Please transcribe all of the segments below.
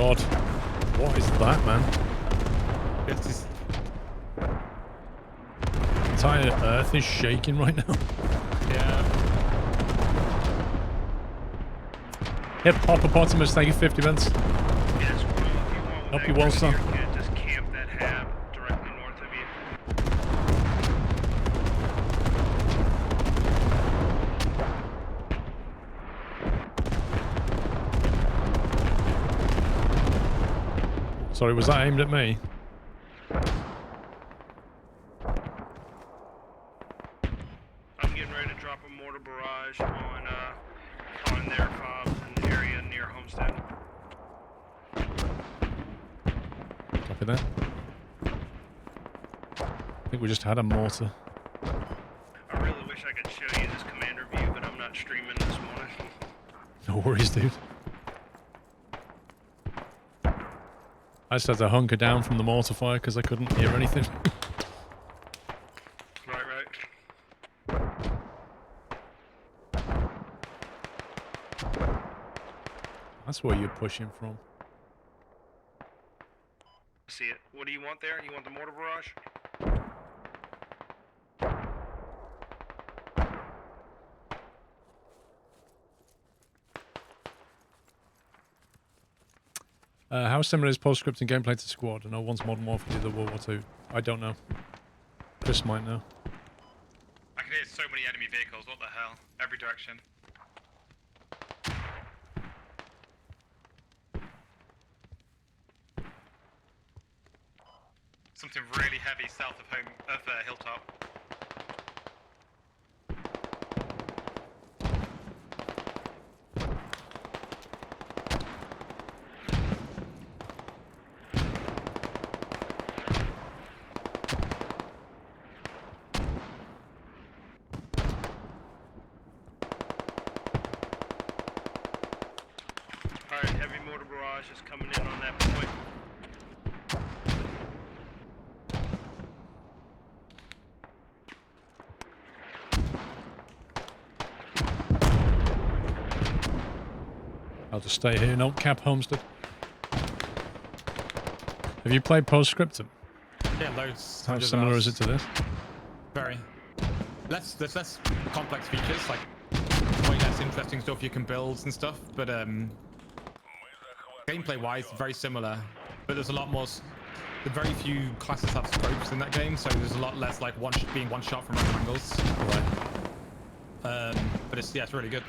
god. What is that, man? This is... The entire earth is shaking right now. Yeah. Hippopotamus, thank you 50 minutes. Yeah, Squirrel, if you want, Hope you well, son. you can't just camp that hab directly north of you. Sorry, was that aimed at me? I'm getting ready to drop a mortar barrage on their fobs in the area near Homestead. Copy that. I think we just had a mortar. I really wish I could show you this commander view, but I'm not streaming this morning. No worries, dude. I just had to hunker down from the mortar fire because I couldn't hear anything. Right. That's where you're pushing from. See it. What do you want there? You want the mortar barrage? How similar is post-scripting gameplay to Squad? I know one's Modern Warfare, the other World War II. I don't know. Chris might know. I can hear so many enemy vehicles, what the hell? Every direction. Something really heavy south of Hilltop. Alright, heavy mortar barrage is coming in on that point. I'll just stay here. No, Cap Homestead. Have you played Postscriptum? Yeah, loads. How hundreds of similar hours. is it to this? Very. There's less complex features, like way less interesting stuff you can build and stuff, but gameplay-wise, very similar. But there's a lot more. Very few classes have scopes in that game, so there's a lot less like being one shot from random angles. Right. But it's really good.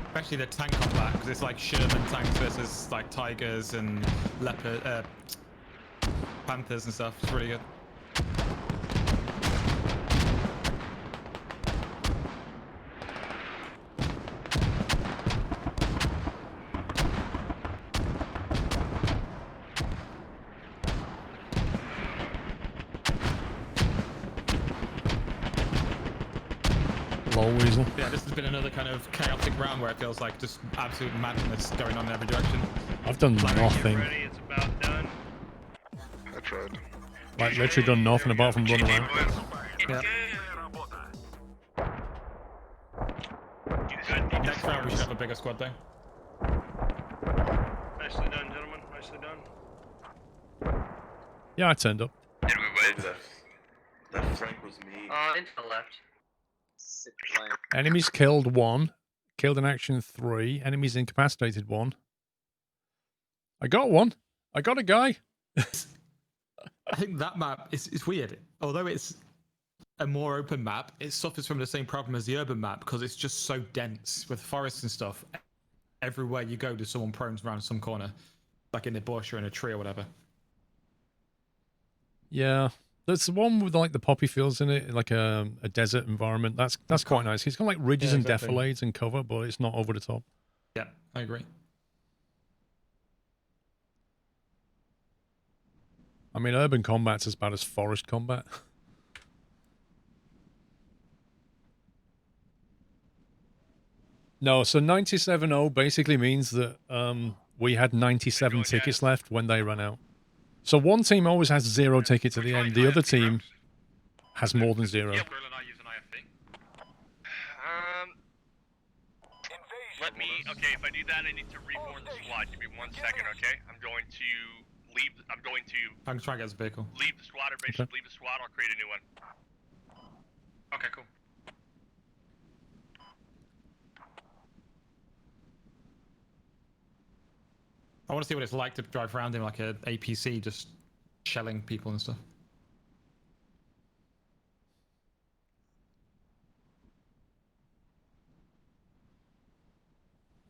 Especially the tank combat, because it's like Sherman tanks versus like Tigers and Leopard, Panthers and stuff. It's really good. Lol Weasel. Yeah, this has been another kind of chaotic round where it feels like just absolute madness going on in every direction. I've done Get nothing. ready, it's about done. I tried. Like, literally done nothing apart from run around. Yeah. Next round we should have a bigger squad though. Nicely done, gentlemen. Nicely done. Yeah, I turned up. Did we win? That Frank was me. Into the left. Enemies killed 1. Killed in action 3. Enemies incapacitated 1. I got 1. I got a guy. I think that map is weird. Although it's a more open map, it suffers from the same problem as the urban map because it's just so dense with forests and stuff. Everywhere you go, there's someone prone around some corner, like in a bush or in a tree or whatever. Yeah. There's the one with like the poppy fields in it, like a desert environment. That's quite nice. It's got like ridges and exactly. defilades and cover, but it's not over the top. Yeah, I agree. I mean, urban combat's as bad as forest combat. No, so 97-0 basically means that we had 97 tickets left when they ran out. So one team always has 0 tickets at the end. The other team has more than 0. Squirrel and I use an IFV. Let me. Okay, if I do that, I need to reform the squad. Give me 1 second, okay? I'm going to leave. I'm going to I can try and get this vehicle. leave the squad. Everybody should leave the squad. I'll create a new one. Okay, cool. I want to see what it's like to drive around in like a APC, just shelling people and stuff.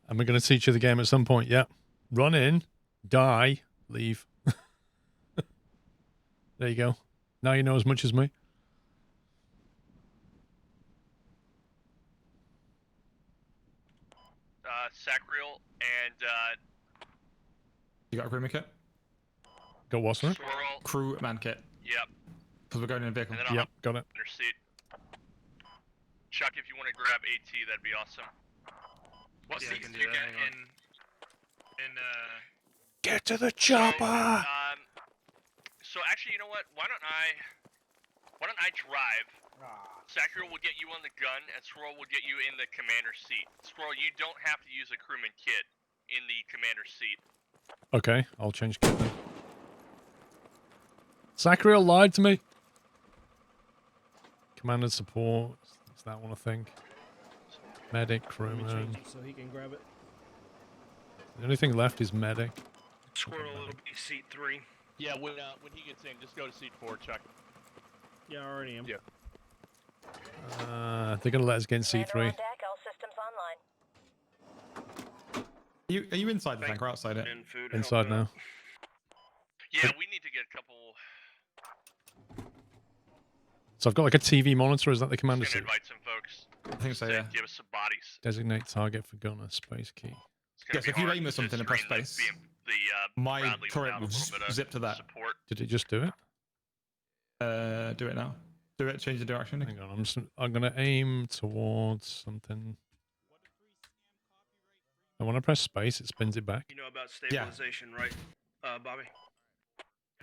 And we're going to teach you the game at some point. Yeah. Run in, die, leave. There you go. Now you know as much as me. Sacriel and You got a crewman kit? Got what, sir? Squirrel. Crewman kit. Yep. Because we're going in a vehicle. And then I'll Yep, got it. under seat. Chuck, if you want to grab AT, that'd be awesome. What Yeah, I seats can do do you that, get hang in Get to the chopper! So actually, you know what? Why don't I drive? Sacriel will get you on the gun, and Squirrel will get you in the commander seat. Squirrel, you don't have to use a crewman kit in the commander seat. Okay, I'll change kit then. Sacriel lied to me. Commander support. Is that one, I think? Medic, crewman. So he can grab it. The only thing left is medic. Squirrel, it'll be seat 3. Yeah, when he gets in, just go to seat 4, Chuck. Yeah, I already am. Yeah. They're going to let us get in C3. All systems online. Are you inside the tank or outside it? And food Inside helping now. out. Yeah, we need to get a couple. So I've got like a TV monitor. Is that the commander Just gonna seat? invite some folks. I think so, to yeah. Give us some bodies. Designate target for gunner. Space key. It's gonna Yes, be if you hard aim at to something and press screen space, the My Bradley turret without a will little bit of zip to that. support. Did it just do it? Do it now. Do it, change the direction. Hang on. I'm going to aim towards something. And when I press space, it spins it back. You know about stabilization, right, Bobby?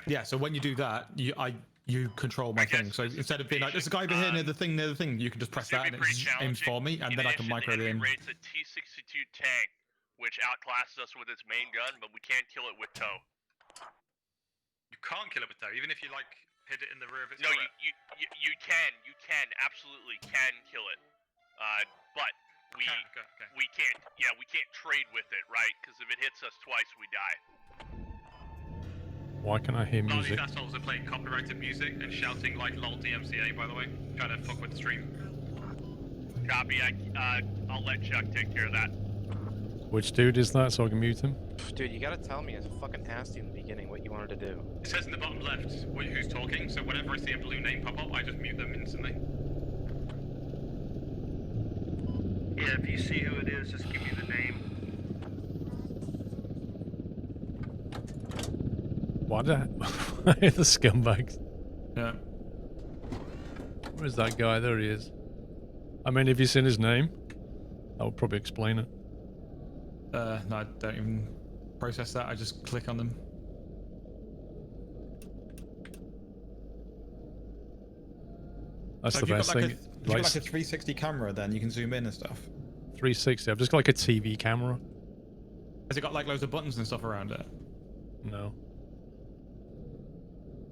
Yeah, so when you do that, you control my thing. So instead of being like, there's a guy over here near the thing, you can just press It's gonna that and be it pretty aims for me, and In then I can addition, micro the it in. enemy rates a T-62 tank, which outclasses us with its main gun, but we can't kill it with tow. You can't kill it with though, even if you like hit it in the rear of its No, turret. you can absolutely can kill it, but we Okay. we can't. Yeah, we can't trade with it, right? Because if it hits us twice, we die. Why can I hear A lot of these music? assholes are playing copyrighted music and shouting like LOL DMCA, by the way, trying to fuck with the stream. Copy. I'll let Chuck take care of that. Which dude is that so I can mute him? Dude, you gotta tell me as a fucking nasty in the beginning what you wanted to do. It says in the bottom left who's talking, so whenever I see a blue name pop up, I just mute them instantly. Yeah, if you see who it is, just give me the name. Why the scumbags? Yeah. Where's that guy? There he is. I mean, have you seen his name? That would probably explain it. No, I don't even process that. I just click on them. That's So the if you've best got like thing. a, if you've got like a 360 camera, then you can zoom in and stuff. 360. I've just got like a TV camera. Has it got like loads of buttons and stuff around it? No.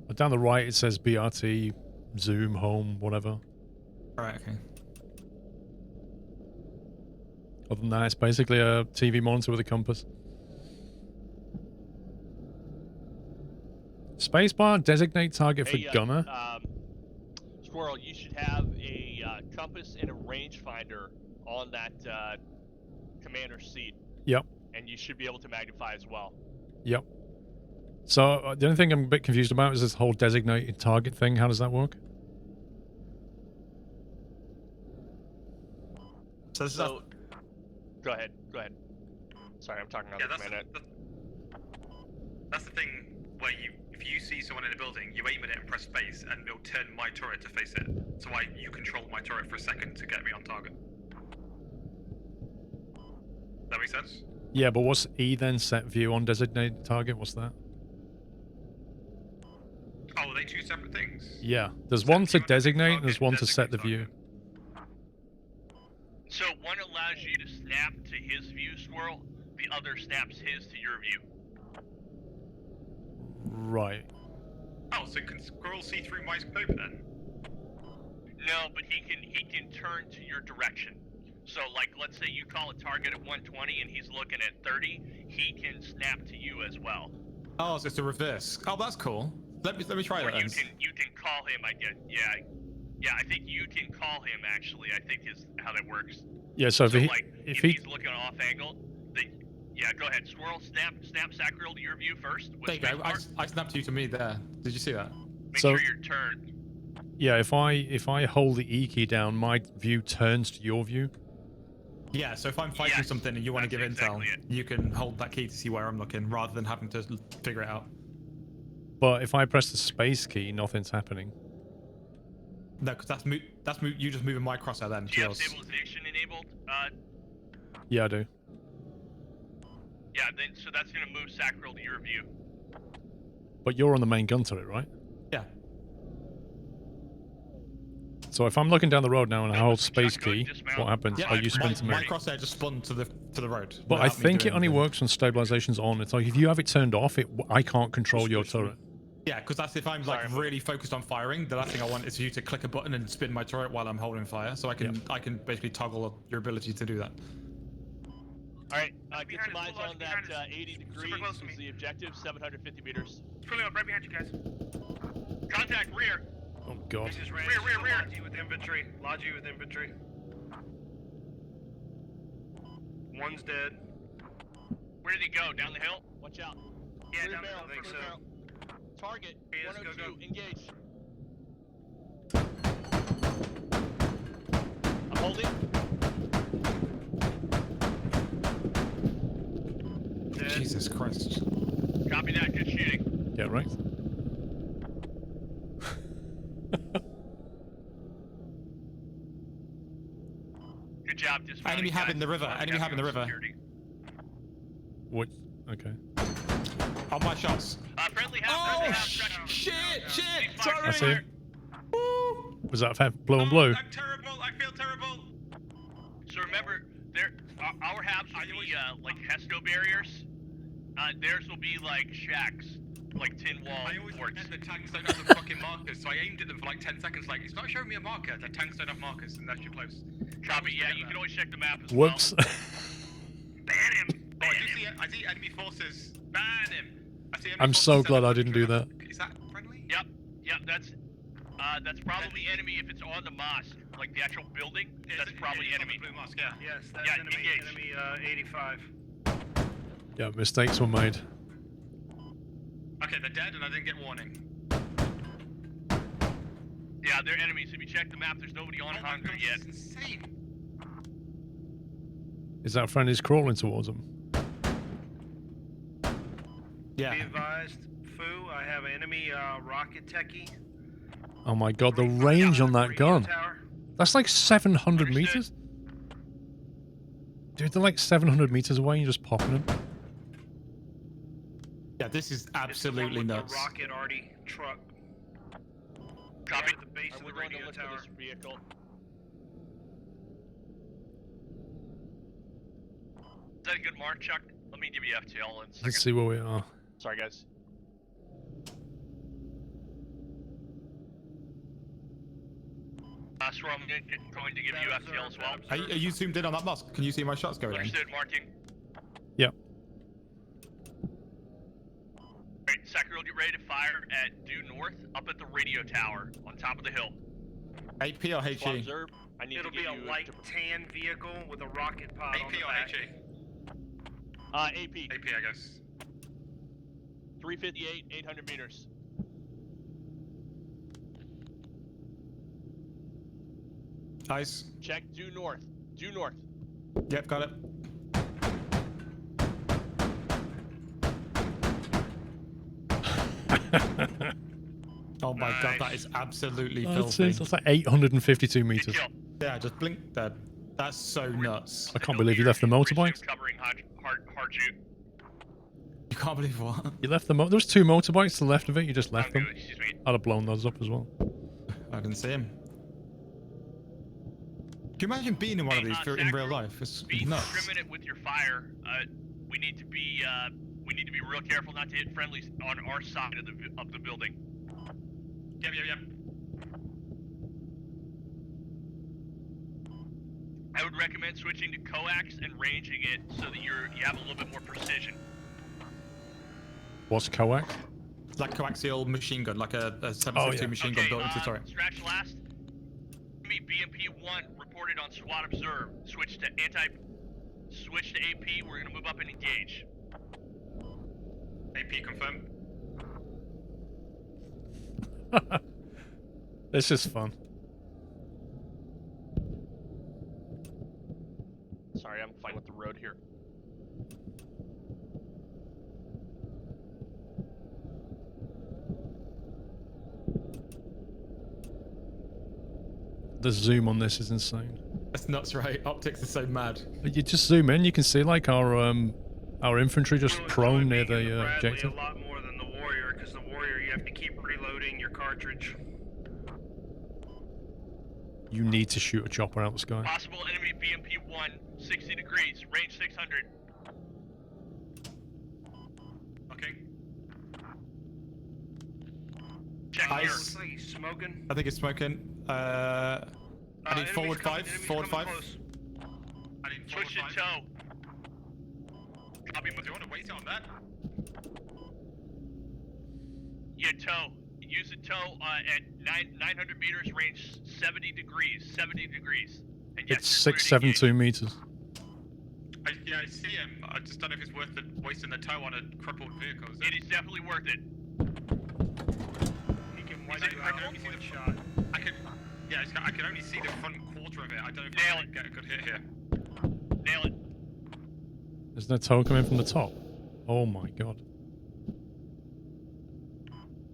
But down the right it says BRT, zoom, home, whatever. Right, okay. Other than that, it's basically a TV monitor with a compass. Spacebar, designate target for gunner. Squirrel, you should have a compass and a rangefinder on that commander seat. Yep. And you should be able to magnify as well. Yep. So the only thing I'm a bit confused about is this whole designated target thing. How does that work? So this is Go ahead. Sorry, I'm talking on the commander. That's the thing where if you see someone in a building, you aim at it and press space, and it'll turn my turret to face it. So you control my turret for a second to get me on target. That make sense? Yeah, but what's E then? Set view on designated target? What's that? Oh, are they two separate things? Yeah. There's one to designate and there's one to set the view. So one allows you to snap to his view, Squirrel, the other snaps his to your view. Right. Oh, so can Squirrel see through my scope then? No, but he can turn to your direction. So, like, let's say you call a target at 120 and he's looking at 30, he can snap to you as well. Oh, so it's a reverse. Oh, that's cool. Let me try Or that. you can call him. I guess. Yeah. I think you can call him. Actually, I think is how that works. Yeah. So, So, if like, if he he's looking off angle, yeah, go ahead. Squirrel, snap Sacriel to your view first. There you go. I snapped you to me there. Did you see that? Make So- sure you're turned. yeah, if I hold the E key down, my view turns to your view. Yeah, so if I'm fighting Yes, something and you want to give that's intel, exactly it. you can hold that key to see where I'm looking rather than having to figure it out. But if I press the space key, nothing's happening. No, because you just moving my crosshair then Do to you have yours. stabilization enabled? Yeah, I do. Yeah. Then so that's gonna move Sacriel to your view. But you're on the main gun turret, right? Yeah. So if I'm looking down the road now and I hold space Chuck, go key, dismount. what happens? Yeah, Oh, you spin to me. my crosshair just spun to the road. But I without me think it doing only anything. works when stabilization's on. It's like if you have it turned off, I can't control your turret. Yeah, because that's if I'm like really focused on firing. The last thing I want is for you to click a button and spin my turret while I'm holding fire. So I can basically toggle your ability to do that. All right, get Behind some us, eyes full on behind that us. 80 degrees Super close to is me. the objective, 750 meters. It's pulling up right behind you guys. Contact rear. Oh god. He just ran Rear. Lodge you with infantry. Lodge you with infantry. One's dead. Where did he go? Down the hill? Watch out. Yeah, Clear down the barrel, hill, I think clear so. barrel. Target, Yes, go, 102, go. engage. I'm holding. Dead. Jesus Christ. Copy that. Good shooting. Yeah, right. Good job. Dismounting, Enemy guys. having the river. Lots of Enemy having the heavy river. security. What? Okay. On my shots. Friendly house. Oh friendly house. shit! Fire, I see Sorry. him. Was that blue and blue? I'm terrible. I feel terrible. So remember, our halves will be like Hesto barriers. Theirs will be like shacks, like tin wall I always forts. forget the tanks don't have the fucking markers, so I aimed at them for like 10 seconds. Like, it's not showing me a marker. The tanks don't have markers unless you're close. Copy. Yeah, you can always check the map as Whoops. well. Ban him. Oh, I see enemy forces. Ban him. I see enemy I'm forces so glad I 700 didn't do that. Is that friendly? Yep. That's probably enemy if it's on the mosque, like the actual building. That's probably It is on the enemy. blue mask, yeah. Yes, that's Yeah, enemy. engage. Enemy 85. Yeah, mistakes were made. Okay, they're dead and I didn't get warning. Yeah, they're enemies. If you check the map, there's nobody on Oh my Hunger God, yet. this is insane. Is that friendly's crawling towards them? Yeah. Be advised, Foo, I have enemy rocket techie. Oh my god, the range on that Radio gun. tower. That's like 700 Understood. meters? Dude, they're like 700 meters away and you're just popping them. Yeah, this is It's the one absolutely with nuts. The rocket arty truck. Copy. At the base Are of we the going to radio look for tower. this vehicle? Is that a good mark, Chuck? Let me give you FTL in a second. Let's see where we are. Sorry, guys. So I'm going to give you FTL as well. Are you zoomed in on that mosque? Can you see my shots going in? Understood, marking. Yep. Alright, Sacriel, get ready to fire at due north, up at the radio tower, on top of the hill. AP or Swap HE? observe. I need It'll to be give a you light tan vehicle with a rocket pod on AP the or back. HE? AP. AP, I guess. 358, 800 meters. Nice. Check due north. Due north. Yep, got it. Oh my god, that is absolutely filthy. That's like 852 Good meters. kill. Yeah, just blink dead. That's so nuts. I can't believe you left the motorbikes. Covering hard shoot. You can't believe what? You left the there was two motorbikes to the left of it, you just left them. Excuse me. I'd have blown those up as well. I can see him. you imagine being in one of Hey, these in real life? It's Be nuts. discriminate with your fire. We need to be real careful not to hit friendlies on our side of the building. Yep. I would recommend switching to coax and ranging it so that you have a little bit more precision. What's coax? Like coaxial machine gun, like a 7.62 machine gun built into the turret. Scratch last. Enemy BMP-1 reported on SWAT observe. Switch to AP. We're gonna move up and engage. AP confirmed. This is fun. Sorry, I'm fine with the road here. The zoom on this is insane. That's nuts, right? Optics are so mad. You just zoom in, you can see like our infantry just prone near the objective. A lot more than the warrior, because the warrior you have to keep reloading your cartridge. You need to shoot a chopper out the sky. Possible enemy BMP-1, 60 degrees, range 600. Okay. Check here. Looks like he's smoking. I think it's smoking. I need Enemy's forward coming, 5, enemy's forward coming 5. close. I need Switch to 5. tow. Do you want to wait on that? Yeah, tow. Use a tow at 900 meters, range 70 degrees. 70 degrees. And yes, It's you're clear to 672 engage. meters. I see him. I just don't know if it's worth wasting the tow on a crippled vehicle. Is It is definitely worth it. He can Is wipe it- you I out can only with see one the shot. I can only see the front quarter of it. I don't know if Nail I it. can get a good hit here. Nail it. Isn't that tow coming from the top? Oh my god.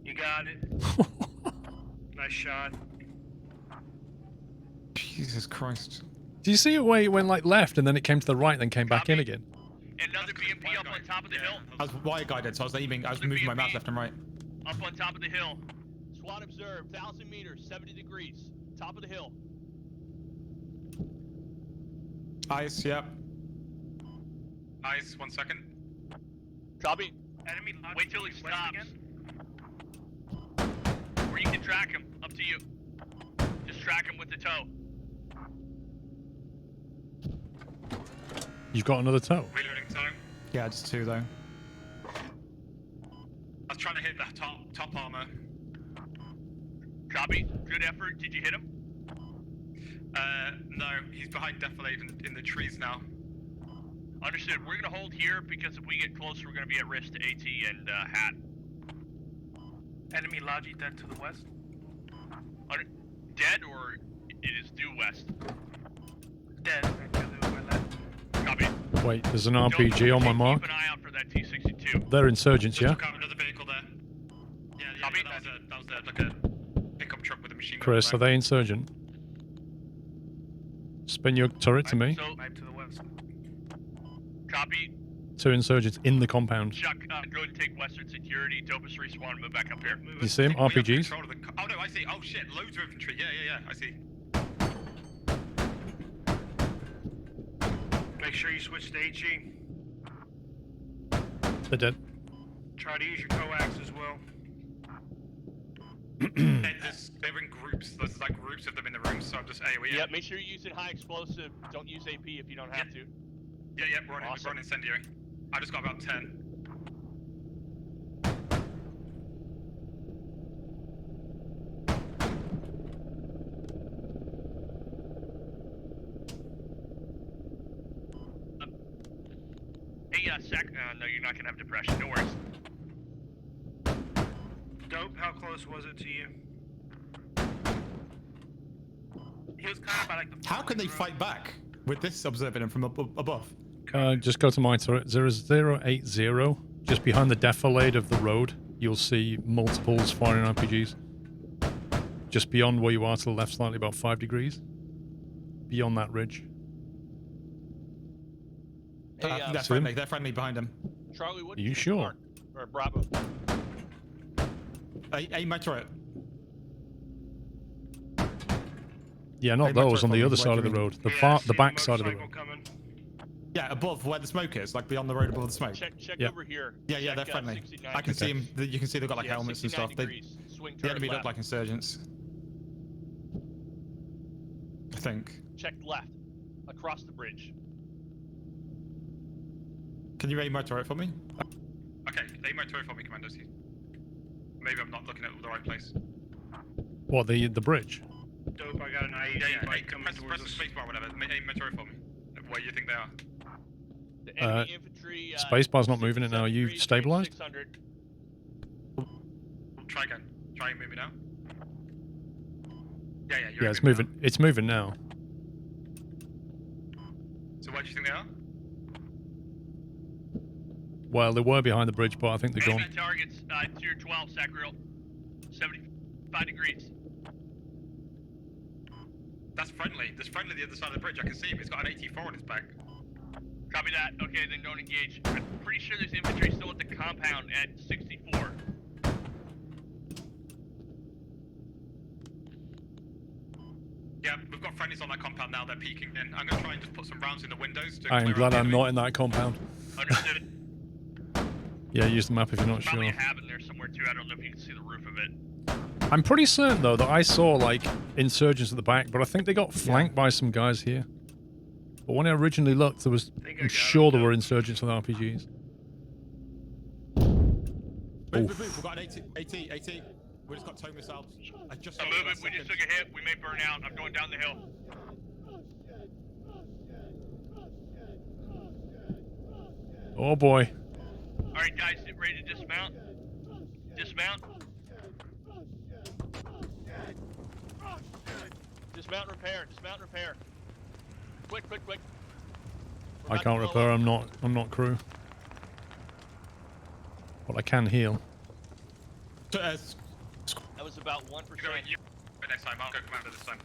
You got it. Nice shot. Jesus Christ. Do you see it where it went like left and then it came to the right and then came back in Copy. again? Another BMP up on top of the hill. I was wire guided, so I was aiming. I was moving my mouse left and right. Up on top of the hill. SWAT observed, 1,000 meters, 70 degrees, top of the hill. Ice, yep. Eyes, 1 second. Copy. Enemy locked Wait till he west stops. again. Or you can track him. Up to you. Just track him with the tow. You've got another tow. Reloading tow. Yeah, just 2 though. I was trying to hit the top armor. Copy. Good effort. Did you hit him? No, he's behind Defilade in the trees now. Understood. We're gonna hold here because if we get closer, we're gonna be at risk to AT and Hat. Enemy Logi dead to the west. Dead or it is due west? Dead. Actually, with my left. Copy. Wait, there's an RPG on my mark. Keep an eye out for that T-62. They're insurgents, Just yeah? took out another vehicle there. Yeah, Copy. that was like a pickup truck with a machine gun. Chris, are they insurgent? Spin your turret to me. So, Right to the west. copy. 2 insurgents in the compound. Chuck, go ahead and take Western Security. Dopus respawn. Move back up here. You see them? We have RPGs? control of the oh no, I see. Oh shit, loads of infantry. Yeah, I see. Make sure you switch to AG. They're dead. Try to use your coax as well. They're in groups. There's like groups of them in the room, so I'm just AoE. Yeah, make sure you're using high explosive. Don't use AP if you don't have to. Yeah, we're on incendiary. I just got about 10. Hey, no, you're not gonna have depression. No worries. Dope, how close was it to you? He was kind of by like the. How can they fight back with this observing them from above? Just go to my turret. 0080. Just behind the defilade of the road, you'll see multiples firing RPGs. Just beyond where you are to the left, slightly about 5 degrees. Beyond that ridge. Hey, They're friendly. They're friendly behind them. Charlie, what Are did you sure? mark? Or Bravo. Aim my turret. Yeah, not Hey, motor those on the for me, other where side do of the you mean? road. The Yeah, I see the back side of the motorcycle road. coming. Yeah, above where the smoke is, like beyond the road above the smoke. Check Yeah. over here. Yeah, yeah, Check, they're friendly. 69 I can see Okay. them. You can see they've got like yeah, helmets and 69 stuff. They, degrees. Swing the turn enemy left. look like insurgents. I think. Check left. Across the bridge. Can you aim my turret for me? Okay, aim my turret for me, Commandos. Maybe I'm not looking at the right place. What, the bridge? Dope, I got an IED Yeah, bike coming press towards the us. spacebar, whatever. Aim my turret for me. Where you think they are? The enemy infantry. Spacebar's not moving it now. Are you 67 degrees, stabilized? 600. Try again. Try and move me now. Yeah, you're Yeah, it's moving moving. It's moving now. now. So where do you think they are? Well, they were behind the bridge, but I think they're Aim gone. at targets. Tier 12, Sacral. 75 degrees. That's friendly. There's friendly the other side of the bridge. I can see him. He's got an 84 on his back. Copy that. Okay, then don't engage. I'm pretty sure there's infantry still at the compound at 64. Yeah, we've got friendlies on that compound now. They're peeking in. I'm going to try and just put some rounds in the windows to I'm clear glad out the I'm enemy. not in that compound. Understood. Yeah, use the map if you're not Probably sure. a hab in there somewhere too. I don't know if you can see the roof of it. I'm pretty certain though that I saw like insurgents at the back, but I think they got flanked by some guys here. But when I originally looked, there was think I I'm got sure it, there Dope. were insurgents with RPGs. Move. We've got an AT. We just got tow missiles. I just saw I'm it moving. last We just second. took a hit. We may burn out. I'm going down the hill. Oh boy. All right, guys, get ready to dismount. Dismount. Dismount and repair. Dismount and repair. Quick. We're I about can't to blow repair. up. I'm not crew. But I can heal. Uh, That was about 1%. You go next time. I'll go commander this time.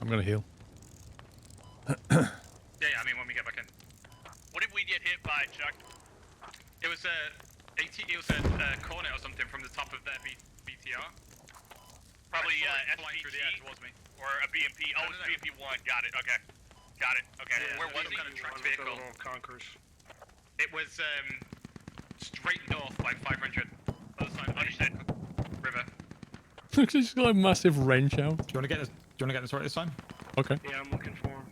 I'm gonna heal. Yeah, I mean when we get back in. What did we get hit by, Chuck? It was a cornet or something from the top of their BTR. Probably flying through the air SVT towards me. or a BMP. Oh, No, it's no. BMP-1. Got it. Okay. Where was some he? kind of tracked One with the vehicle. little Conquerors. It was straight north, like 500. Other side of Understood. the river. Just got a massive wrench out. do you want to get this? Do you want to get this right this time? Okay. Yeah, I'm looking for him.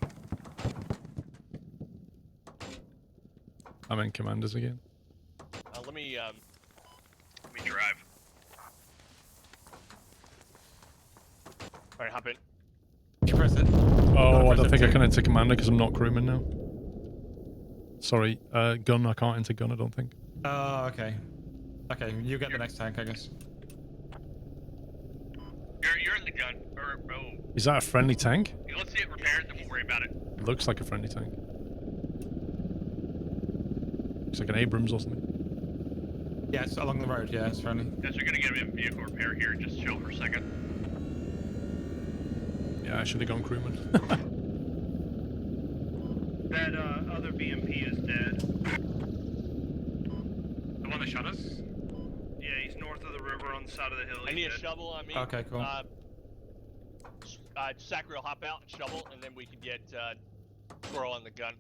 I'm in commanders again. Let me drive. All right, hop in. Did you press it? Oh, I press don't think I F2. can enter commander because I'm not crewman now. Sorry, gun. I can't enter gun. I don't think. Oh, okay. Okay, you get the next tank, I guess. You're in the gun. Is that a friendly tank? Let's see it repaired, then we'll worry about it. It looks like a friendly tank. Looks like an Abrams or something. Yeah, it's along the road. Yeah, it's friendly. Guys, we're gonna get a vehicle repair here. Just chill for a second. Yeah, I should have gone crewman. That other BMP is dead. The one that shot us? Yeah, he's north of the river on the side of the hill. I He's need a dead. shovel on me. Okay, cool. Sacral, hop out and shovel, and then we can get Squirrel on the gun.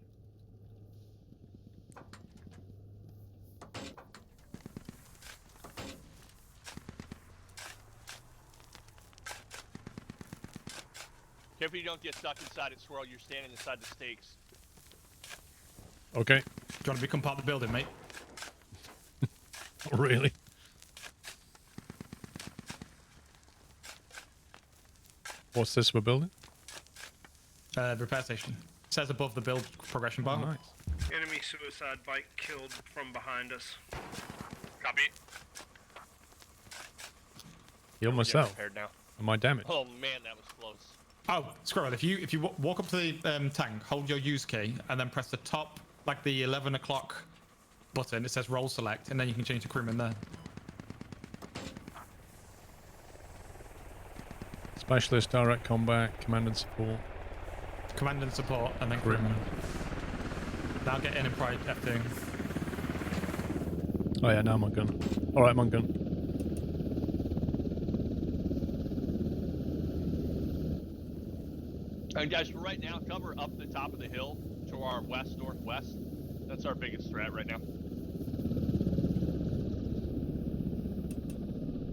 Careful you don't get stuck inside it, Squirrel. You're standing inside the stakes. Okay. Do you want to become part of the building, mate? Not really. What's this we're building? Repair station. It says above the build progression bar. Oh, nice. Enemy suicide bike killed from behind us. Copy. Heal Get myself. repaired now. Am I damaged? Oh man, that was close. Oh, Squirrel, if you walk up to the tank, hold your use key, and then press the top, like the 11 o'clock button. It says roll select, and then you can change to crewman there. Specialist, direct combat, command and support. Command and support, and then Crewman. crewman. Now get in and pride F2. Oh yeah, now I'm on gun. Alright, I'm on gun. And guys, for right now, cover up the top of the hill to our west-northwest. That's our biggest threat right now.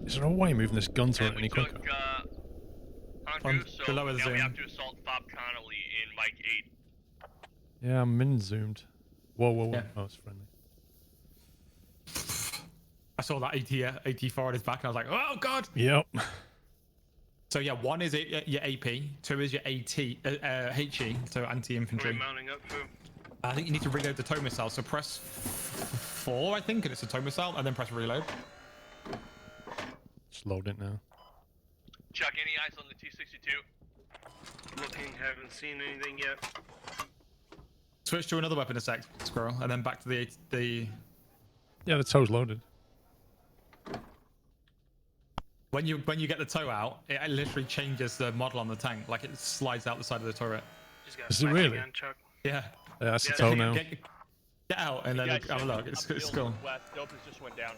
Is there a way of moving this gun turret And we any took, quicker? Andrew, so below the now we zoom. have to assault Fob Connolly in Mike 8. Yeah, I'm min zoomed. Whoa, whoa, whoa. Yeah. Oh, it's friendly. I saw that AT4 on his back, and I was like, oh god. Yep. So yeah, 1 is your AP, 2 is your HE, so Are we anti-infantry. mounting up? Who? I think you need to reload the tow missile. So press 4, I think, and it's a tow missile, and then press reload. Just load it now. Chuck, any eyes on the T-62? Looking, haven't seen anything yet. Switch to another weapon a sec, Squirrel, and then back to the. Yeah, the tow's loaded. When you get the tow out, it literally changes the model on the tank. Like it slides out the side of the turret. Just got Is it flash really? again, Chuck. Yeah. Yeah, that's the Yeah, tow now. Get out and then Guys, have a look. up It's the hill gone. northwest. Dopers just went down.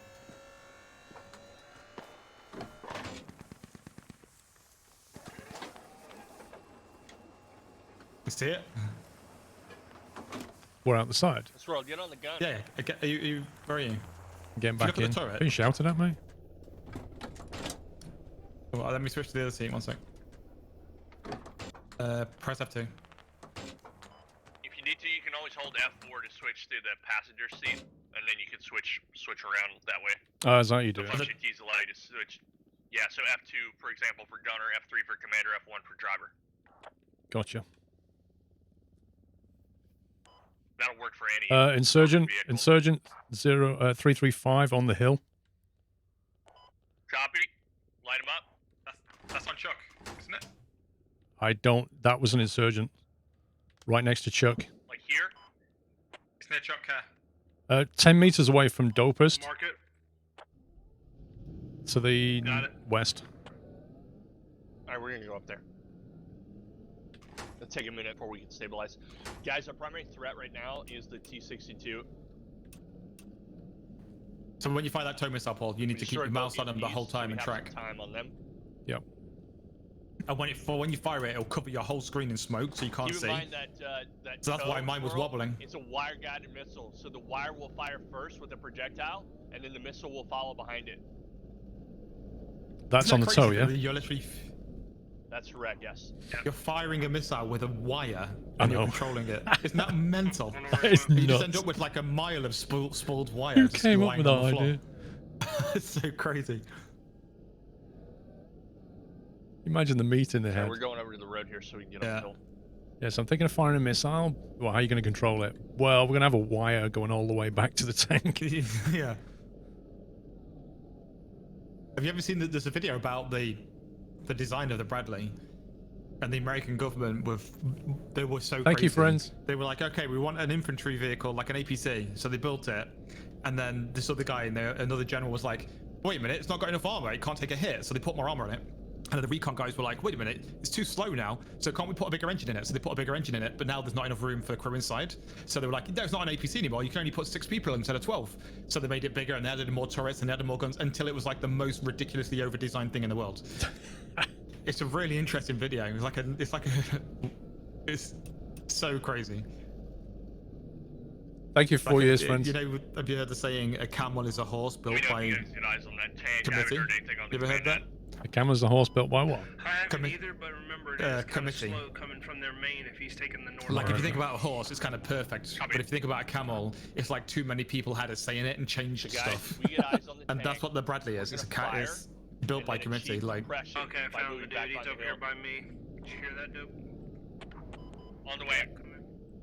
You see it? We're out the side. Squirrel, get on the gun. Yeah. Where are you? Getting Look back at in. the turret. Being shouted at me. Oh, let me switch to the other seat. 1 sec. Press F2. If you need to, you can always hold F4 to switch to the passenger seat, and then you can switch around that way. Oh, is that how you do The it? function keys allow you to switch. Yeah, so F2, for example, for gunner, F3 for commander, F1 for driver. Gotcha. That'll work for any. Insurgent vehicle. 335 on the hill. Copy. Light him up. That's on Chuck, isn't it? I don't. That was an insurgent. Right next to Chuck. Like here. It's near Chuck Care. 10 meters away from Dopest Mark it. to the Got it. west. All right, we're gonna go up there. It'll take a minute before we can stabilize. Guys, our primary threat right now is the T-62. So when you fire that tow missile, Paul, you need to keep your mouse on them the whole time and track. Time on them. Yep. And when you fire it, it'll cover your whole screen in smoke, so you can't Keep see. in mind that So that's why mine was wobbling. It's a wire-guided missile, so the wire will fire first with a projectile, and then the missile will follow behind it. That's Isn't on that the toe, crazy yeah? that You're literally That's correct. Yes. you're firing a missile with a wire I and you're know. controlling it. Isn't that mental? That is You just end nuts. up with like a mile of spooled wire. Who just came up lying with on that the floor. idea? It's so crazy. Imagine the meat in the Yeah, head. we're going over to the road here so we can get Yeah. up the hill. Yes, I'm thinking of firing a missile. Well, how are you going to control it? Well, we're going to have a wire going all the way back to the tank. Yeah. Have you ever seen there's a video about the design of the Bradley? And the American government they were so Thank you, crazy. friends. They were like, okay, we want an infantry vehicle, like an APC. So they built it. And then this other guy in there, another general was like, wait a minute, it's not got enough armor. It can't take a hit. So they put more armor on it. And then the recon guys were like, wait a minute, it's too slow now. So can't we put a bigger engine in it? So they put a bigger engine in it, but now there's not enough room for crew inside. So they were like, no, it's not an APC anymore. You can only put 6 people instead of 12. So they made it bigger and they added more turrets and they added more guns until it was like the most ridiculously over-designed thing in the world. It's a really interesting video. It's so crazy. Thank you, 4 years, friends. You know, have you heard the saying, a camel is a horse Let me built know by if you guys get eyes on that tank. I committee? haven't heard anything on the You ever heard that? command A camera's a horse built by what? I haven't Commi- either, but remember it is kind of committee. slow coming from their main if he's taking the north. Like, if you Right. think about a horse, it's kind of perfect. Copy. But if you think about a camel, it's like too many people had a say in it and changed So guys, stuff. we get eyes on the And tank. that's what the Bradley is. We're It's a gonna cat. fire, It's built and by then committee. achieve Like, compression Okay, I by found the moving dude. back He's on the over hill. here by me. Did you hear that, dude? On the way.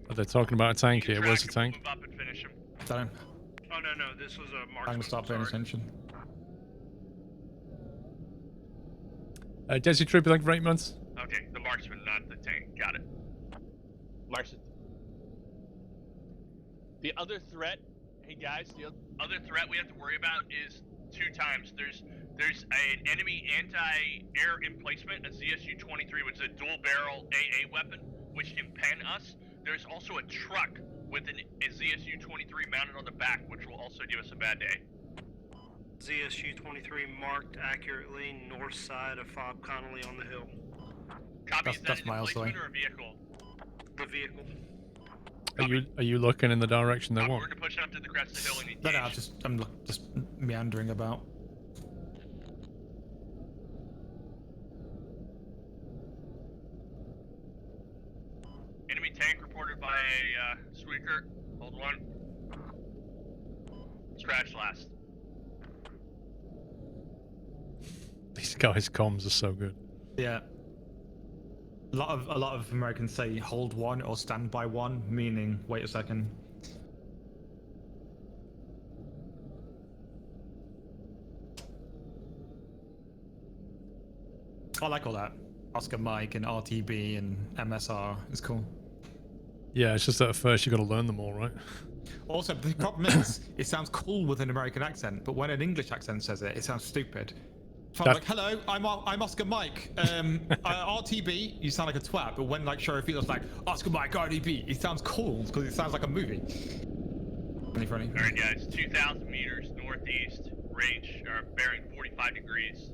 Are they talking about a tank You here? can Where's the track him, tank? move up and finish him. don't. Oh no, this was a I'm marksman. gonna stop paying sorry. attention. Desi Trooper, thank you for 8 months. Okay, the marksman, not the tank. Got it. Marksman. The other threat, hey guys, the other threat we have to worry about is 2 times. There's an enemy anti-air emplacement, a ZSU-23, which is a dual-barrel AA weapon, which can pen us. There's also a truck with a ZSU-23 mounted on the back, which will also give us a bad day. ZSU-23 marked accurately north side of Fob Connolly on the hill. Copy, is that That's an miles away. emplacement or a vehicle? The vehicle. Are you looking in the direction they We're want? going to push up to the crest of the hill and engage. No, I'm just meandering about. Enemy tank reported by a squeaker. Hold one. Scratch last. These guys' comms are so good. Yeah. A lot of Americans say hold one or stand by one, meaning wait a second. I like all that. Oscar Mike and RTB and MSR is cool. Yeah, it's just that at first you got to learn them all, right? Also, the problem is, it sounds cool with an American accent, but when an English accent says it, it sounds stupid. If I'm like, hello, I'm Oscar Mike. RTB, you sound like a twat, but when like Sheriff Felix like Oscar Mike RTB, it sounds cool because it sounds like a movie. Funny. Alright guys, 2,000 meters northeast, range, bearing 45 degrees.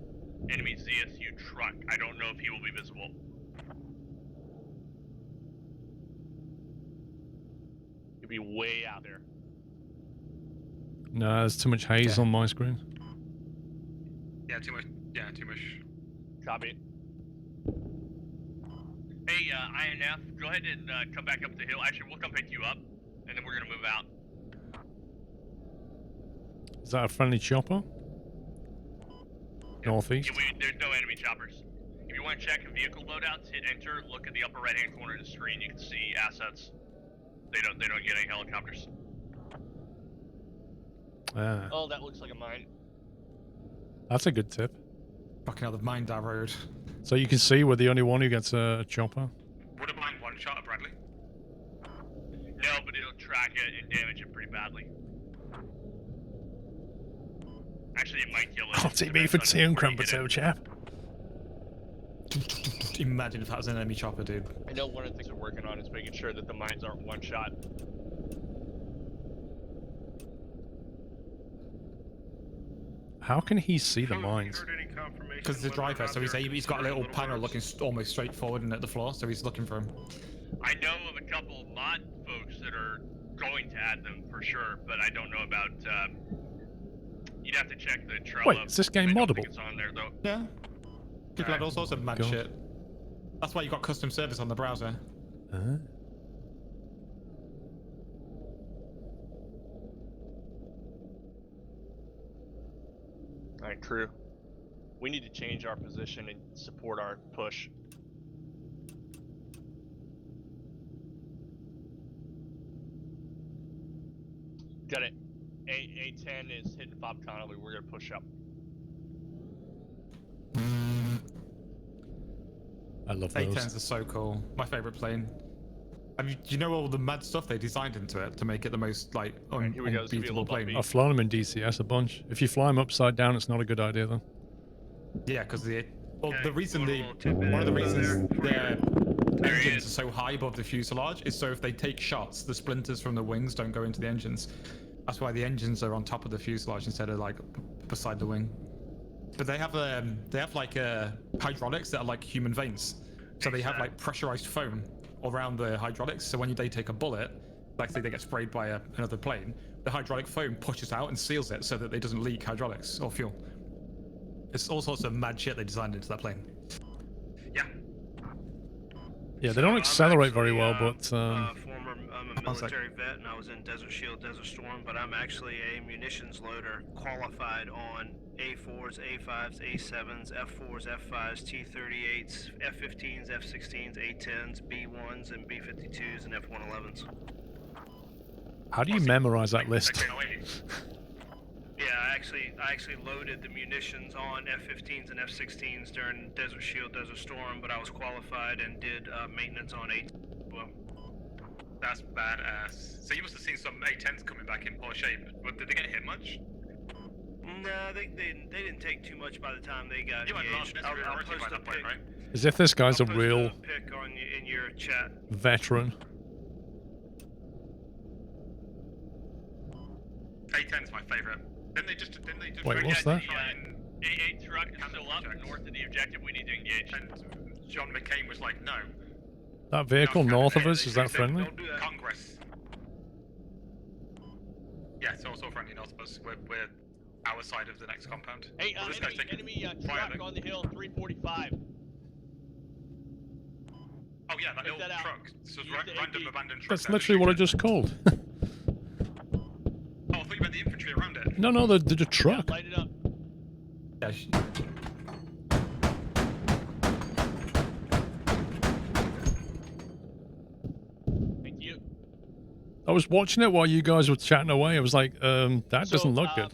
Enemy ZSU truck. I don't know if he will be visible. He'll be way out there. No, there's too much haze on my screen. Yeah, too much. Yeah, too much. Copy. Hey, INF, go ahead and come back up the hill. Actually, we'll come pick you up, and then we're gonna move out. Is that a friendly chopper? Northeast? Yeah, there's no enemy choppers. If you want to check vehicle loadouts, hit enter, look at the upper right-hand corner of the screen, you can see assets. They don't get any helicopters. Ah, Oh, that looks like a mine. that's a good tip. Fucking hell, the mine that road. So you can see we're the only one who gets a chopper. Would a mine one shot at Bradley? No, but it'll track it and damage it pretty badly. Actually, it might kill it. RTB for 2 and Crumper 2, chap. Imagine if that was an enemy chopper, dude. I know one of the things we're working on is making sure that the mines aren't one shot. How can he see the mines? Because the driver, so he's got a little panel looking almost straight forward and at the floor, so he's looking for him. I know of a couple mod folks that are going to add them for sure, but I don't know about. You'd have to check the Trello. Wait, is this game I don't moddable? think it's on there though. Yeah. People had all sorts of mad God. shit. That's why you got custom service on the browser. Huh? Alright, crew. We need to change our position and support our push. Got it. A10 is hitting Bob Connolly. We're gonna push up. I love those. A10s are so cool. My favorite plane. I mean, do you know all the mad stuff they designed into it to make it the most like here we go. It's gonna be a unbeatable little plane? bumpy. I've flown them in DCS a bunch. If you fly them upside down, it's not a good idea, though. Yeah, because the reason one one of the reasons their There he engines is. are so high above the fuselage is so if they take shots, the splinters from the wings don't go into the engines. That's why the engines are on top of the fuselage instead of like beside the wing. But they have like hydraulics that are like human veins. So they have like pressurized foam around the hydraulics. So when they take a bullet, like say they get sprayed by another plane, the hydraulic foam pushes out and seals it so that it doesn't leak hydraulics or fuel. It's all sorts of mad shit they designed into that plane. Yeah. Yeah, they don't accelerate very well, I'm but a military vet and I was in Desert Shield, Desert Storm, but I'm actually a munitions loader qualified on A4s, A5s, A7s, F4s, F5s, T-38s, F-15s, F-16s, A-10s, B-1s, and B-52s, and F-111s. how do you memorize that list? Yeah, I actually loaded the munitions on F-15s and F-16s during Desert Shield, Desert Storm, but I was qualified and did maintenance on A. Well, That's badass. So you must have seen some A10s coming back in poor shape. But did they get hit much? no, they didn't take too much by the time they got You had lost engaged. I'll priority post by a that point, pic. right? As if this guy's a I'll post real pic on in your chat. veteran. A10's my favorite. Didn't they just Wait, what's that? try and A8 truck is Counter still up project. north of the objective. We need to engage. and John McCain was like, no. That vehicle No, north of yeah, us, they is that said, friendly? Don't do that. Congress. Yeah, it's also friendly north of us. We're our side of the next compound. Hey, Well, this guy's enemy taking fire, truck though. on the hill, 345. Oh yeah, that Check little that out. truck. So Use the random AP. abandoned truck. That's there, literally what I shoot it. just called. Oh, I thought you meant the infantry around it. No, the Yeah, truck. light it up. Yeah, Thank you. I was watching it while you guys were chatting away. I was like, that So, doesn't look good.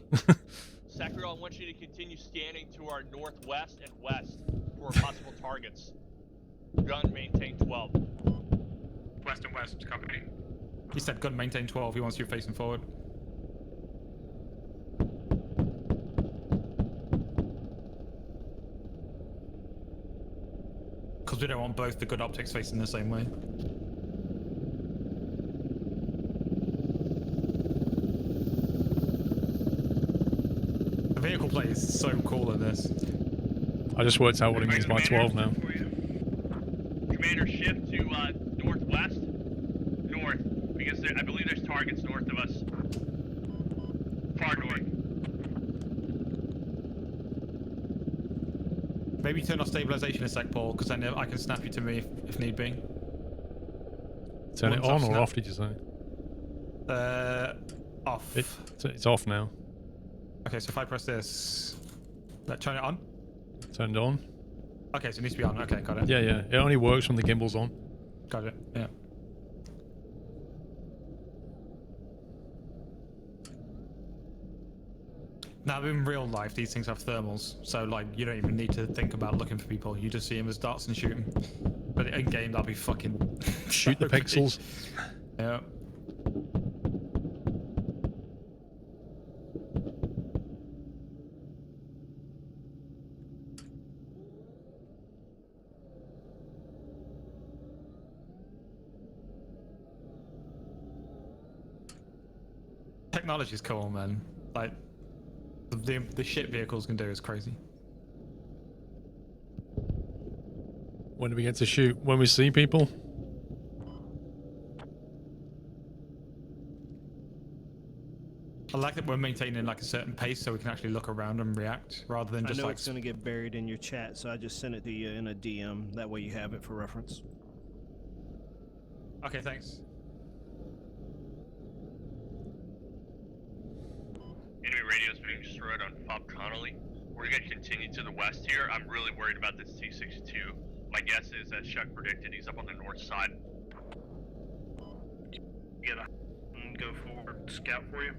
Sakura, I want you to continue scanning to our northwest and west for possible targets. Gun, maintain 12. West and west, copy. he said gun maintain 12. He wants you facing forward. Because we don't want both the good optics facing the same way. The vehicle plate is so cool in this. I just worked out what it means by 12 now. Commander, shift to northwest. North. Because I believe there's targets north of us. Far north. Maybe turn off stabilization a sec, Paul, because then I can snap you to me if need be. Turn it Once I've on or snapped- off, did you say? Off. It's off now. Okay, so if I press this, turn it on. Turned on. Okay, so it needs to be on. Okay, got it. Yeah. It only works when the gimbal's on. Got it. Yeah. Now, in real life, these things have thermals, so like you don't even need to think about looking for people. You just see them as darts and shoot them. But in game, that'll be fucking Shoot the so good. pixels. Yeah. Technology's cool, man. Like the shit vehicles can do is crazy. When do we get to shoot? When we see people? I like that we're maintaining like a certain pace so we can actually look around and react rather than I just know like. it's going to get buried in your chat, so I just sent it to you in a DM. That way you have it for reference. Okay, thanks. Enemy radio's being destroyed on Fob Connolly. We're gonna continue to the west here. I'm really worried about this T-62. My guess is, as Chuck predicted, he's up on the north side. Get a and go forward, scout for you.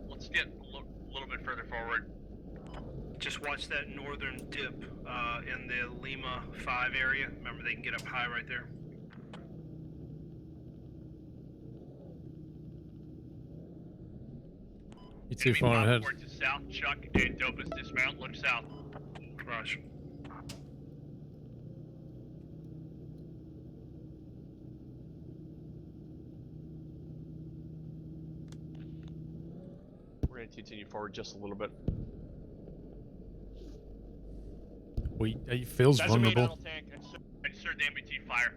Let's get a little bit further forward. Just watch that northern dip in the Lima 5 area. Remember, they can get up high right there. You're too Enemy far Fob ahead. port to south, Chuck and Dopus dismount. Look south. Rush. We're gonna continue forward just a little bit. It feels That's a main vulnerable. battle tank. I just heard the MBT fire.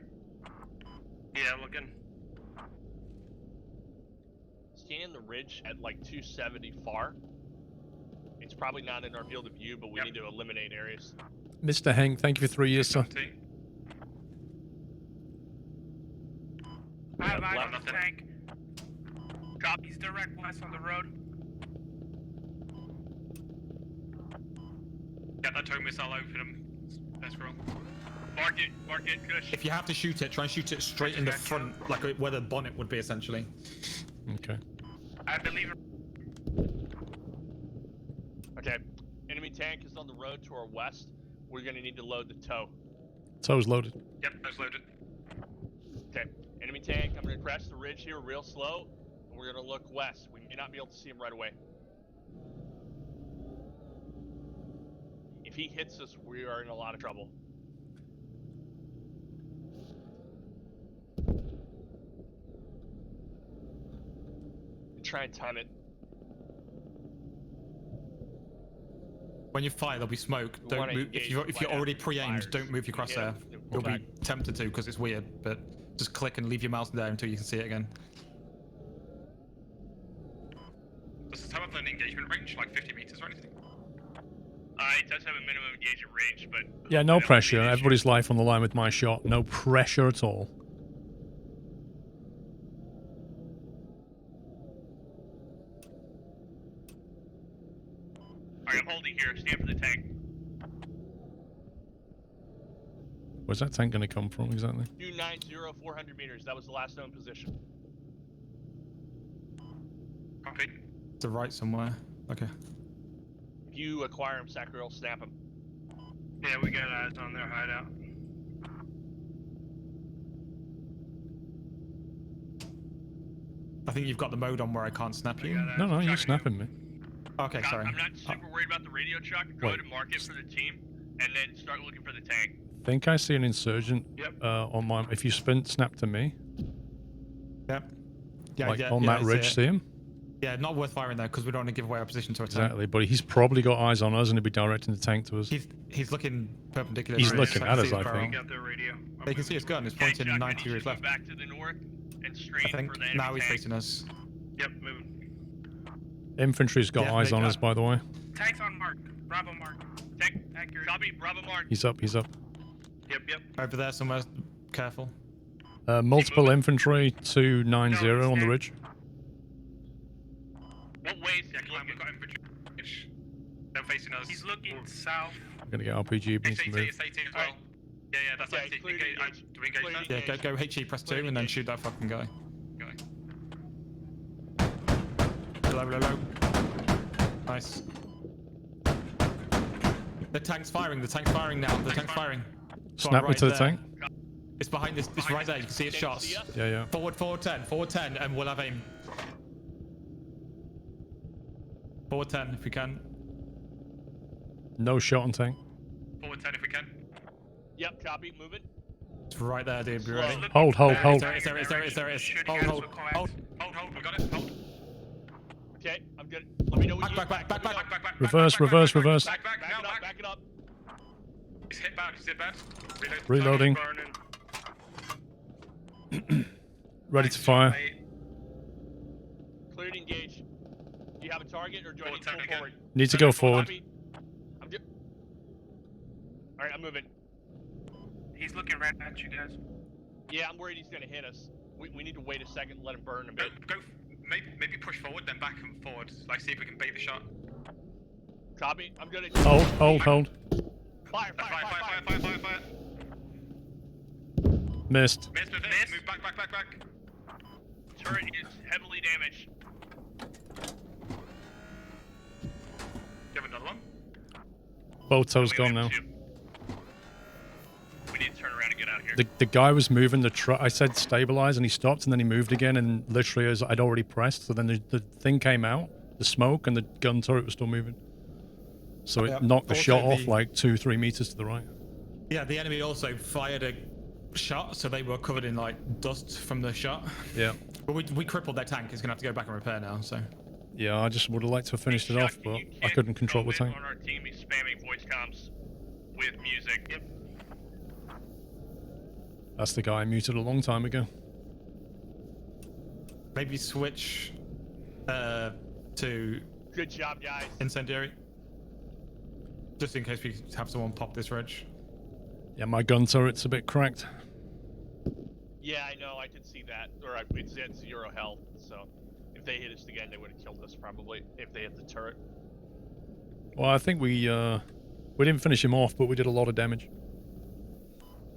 Yeah, looking. Scan the ridge at like 270 far. It's probably not in our field of view, but we need to eliminate areas. Mr. Hank, thank you for 3 years, sir. I have Left. eyes on the tank. Copy. He's direct west on the road. Get that tow missile over them. Let's roll. Mark it, Kush. If you have to shoot it, try and shoot it straight in the front, like where the bonnet would be essentially. Okay. I believe. Okay. Enemy tank is on the road to our west. We're gonna need to load the tow. Toe's loaded. Yep, that's loaded. Okay. Enemy tank, I'm gonna crash the ridge here real slow, and we're gonna look west. We may not be able to see him right away. If he hits us, we are in a lot of trouble. Try and time it. When you fire, there'll be smoke. We Don't wanna move. If engage you're right already after pre-aimed, fires. don't move your We hit crosshair. 'em, then You'll pull be back. tempted to because it's weird, but just click and leave your mouse there until you can see it again. Does this have an engagement range, like 50 meters or anything? It does have a minimum engagement range, but Yeah, no that won't be pressure. an issue. Everybody's life on the line with my shot. No pressure at all. Alright, I'm holding here. Stand for the tank. Where's that tank going to come from exactly? 290, 400 meters. That was the last known position. Copy. To right somewhere. Okay. If you acquire him, Squirrel, snap him. Yeah, we got eyes on their hideout. I think you've got the mode on where I can't snap you. No, no, you're snapping me. Okay, sorry. I'm not super worried about the radio, Chuck. Go ahead and mark it for the team, and then start looking for the tank. I think I see an insurgent on my... If you snap to me, Yep. Yeah, like yeah, on yeah, that I ridge, it. see him? Yeah, not worth firing though, because we don't want to give away our position to a tank. Exactly, but he's probably got eyes on us and he'll be directing the tank to us. He's looking perpendicular. He's to us, looking so at us, see I his barrel. think. Got their radio. They can see his gun. It's Okay, pointing Chuck, 90 I need degrees you to left. move back to the north and strain I think for the enemy now he's tank. facing us. Yep, moving. Infantry's got Yeah, eyes they on got- us, by the way. Tanks on mark. Bravo mark. Tank, Accurate. copy, Bravo mark. He's up, he's up. Yep, yep. Over there somewhere. Careful. Multiple infantry, 290 No, on the he's ridge. What way is Yeah, he come on, looking? we've got infantry. They're facing us. He's looking south. I'm going to get RPG, needs to It's 80, move. it's 80 as well. Alright. Yeah, yeah, that's Okay, 80. clear to Engage, engage. do we engage Clear to that? Yeah, go HE press 2 and then shoot that fucking guy. Low, low, low. Nice. The tank's firing now. The tank's firing. So Snap me right to the there. tank. It's behind this. It's right there. You can see its Can you shots. see us? Yeah, yeah. Forward 10, and we'll have aim. Forward 10 if we can. No shot on tank. Forward 10 if we can. Yep, copy, move it. It's right there, dude. Be Slow. ready. Hold, hold, hold. There it is. Should Hold, guys hold, with coax. hold. Hold, we got it. Hold. Okay, I'm good. Let me know when you... Back. Back, back. Reverse, back, reverse, back, reverse. Back, Back now it up, back. back it up. He's hit bad, Reloading. Burning. Ready to fire. Clear to engage. Do you have a target or do I need to Forward, pull again. forward? Need to go forward. Copy. I'm good. Alright, I'm moving. He's looking right at you guys. Yeah, I'm worried he's gonna hit us. We need to wait a second and let him burn a Go, bit. maybe push forward, then back and forward. Like, see if we can bait the shot. Copy. I'm gonna... Hold. Fire. Fire. Missed. Missed. Move back. Turret is heavily damaged. You have another one? Both toes We gone have now. two. We need to turn around and get out here. The guy was moving the truck. I said stabilize and he stopped and then he moved again and literally as I'd already pressed. So then the thing came out, the smoke, and the gun turret was still moving. So it Yeah. knocked the Also shot off the- like 2-3 meters to the right. Yeah, the enemy also fired a shot, so they were covered in like dust from the shot. Yeah. But we crippled their tank. It's gonna have to go back and repair now. So Yeah, I just would have liked to have finished it Chuck, off, but you I can't couldn't control the go in tank. On our team, he's spamming voice comms with music. Yep. That's the guy I muted a long time ago. maybe switch to Good job, guys. incendiary, just in case we have someone pop this ridge. Yeah, my gun turret's a bit cracked. Yeah, I know. I can see that. Or it's at 0 health, so if they hit us again, they would have killed us probably if they hit the turret. Well, I think we didn't finish him off, but we did a lot of damage.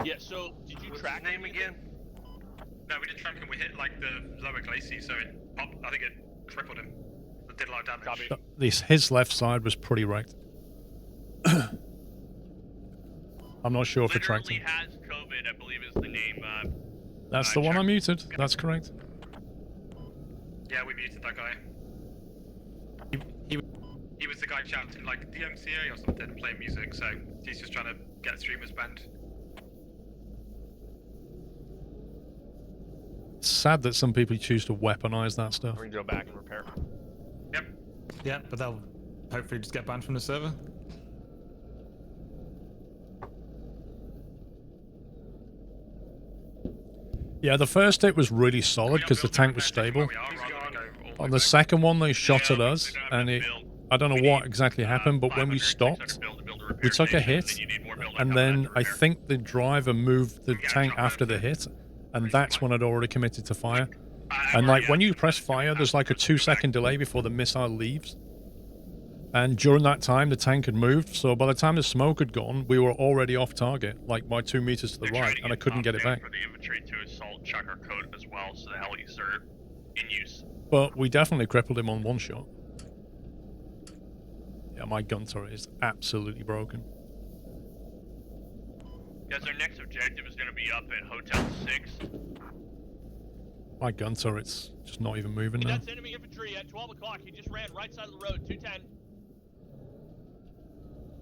Yeah. So did you What's track his name again? No, we didn't track him. We hit like the lower glacis, so it popped. I think it crippled him. It did a lot of damage. Copy. His left side was pretty wrecked. I'm not sure if it tracked Literally him. has COVID, I believe is the name. That's the one I muted. That's correct. Yeah, we muted that guy. He was the guy shouting like DMCA or something, playing music. So he's just trying to get streamers banned. It's sad that some people choose to weaponize that stuff. We're gonna go back and repair. Yep. Yeah, but they'll hopefully just get banned from the server. Yeah, the first hit was really solid because the tank was stable. On the second one, they shot at us, and I don't know what exactly happened, but when we stopped, we took a hit, and then I think the driver moved the tank after the hit, and that's when I'd already committed to fire. And like when you press fire, there's like a 2-second delay before the missile leaves. And during that time, the tank had moved, so by the time the smoke had gone, we were already off target, like by 2 meters to the right, and I couldn't get it back. For the infantry to assault Chucker Code as well, so the helis are in use. But we definitely crippled him on one shot. Yeah, my gun turret is absolutely broken. Guys, our next objective is going to be up at Hotel 6. My gun turret's just not even moving now. That's enemy infantry at 12 o'clock. He just ran right side of the road, 210.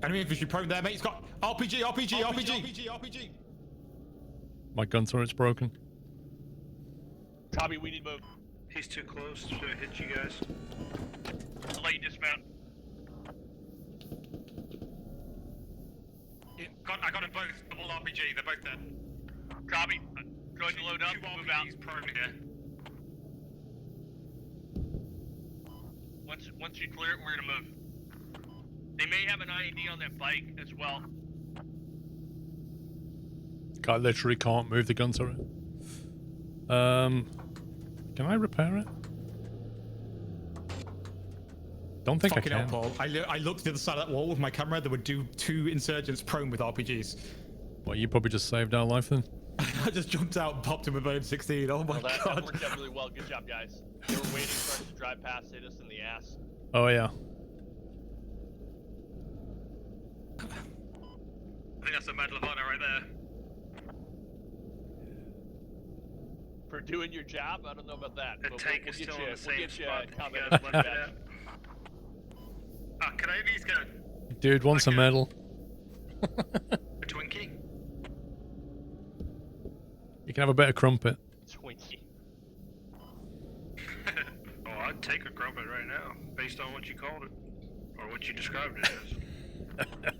Enemy infantry prone there, mate. He's got RPG. My gun turret's broken. Copy, we need to move. He's too close to hit you guys. I'll let you dismount. I got them both. Double RPG. They're both dead. Copy. Go ahead and load up. Two Move out. RPGs prone here. Once you clear it, we're gonna move. They may have an IED on that bike as well. I literally can't move the gun turret. Can I repair it? Don't think Fucking I hell, can. Paul. I looked to the side of that wall with my camera. There were two insurgents prone with RPGs. Well, you probably just saved our life then. I just jumped out and popped him with an M16. Oh my That god. worked out really well. Good job, guys. They were waiting for us to drive past, hit us in the ass. Oh yeah. I think that's a Medal of Honor right there. For doing your job, I don't know about that. The but tank we'll is get still you, in the we'll same get you spot a that comment you on guys the left it badge. at. Can I at least get a Dude wants a medal. Twinkie? You can have a bit of crumpet. Twinkie. Oh, I'd take a crumpet right now, based on what you called it, or what you described it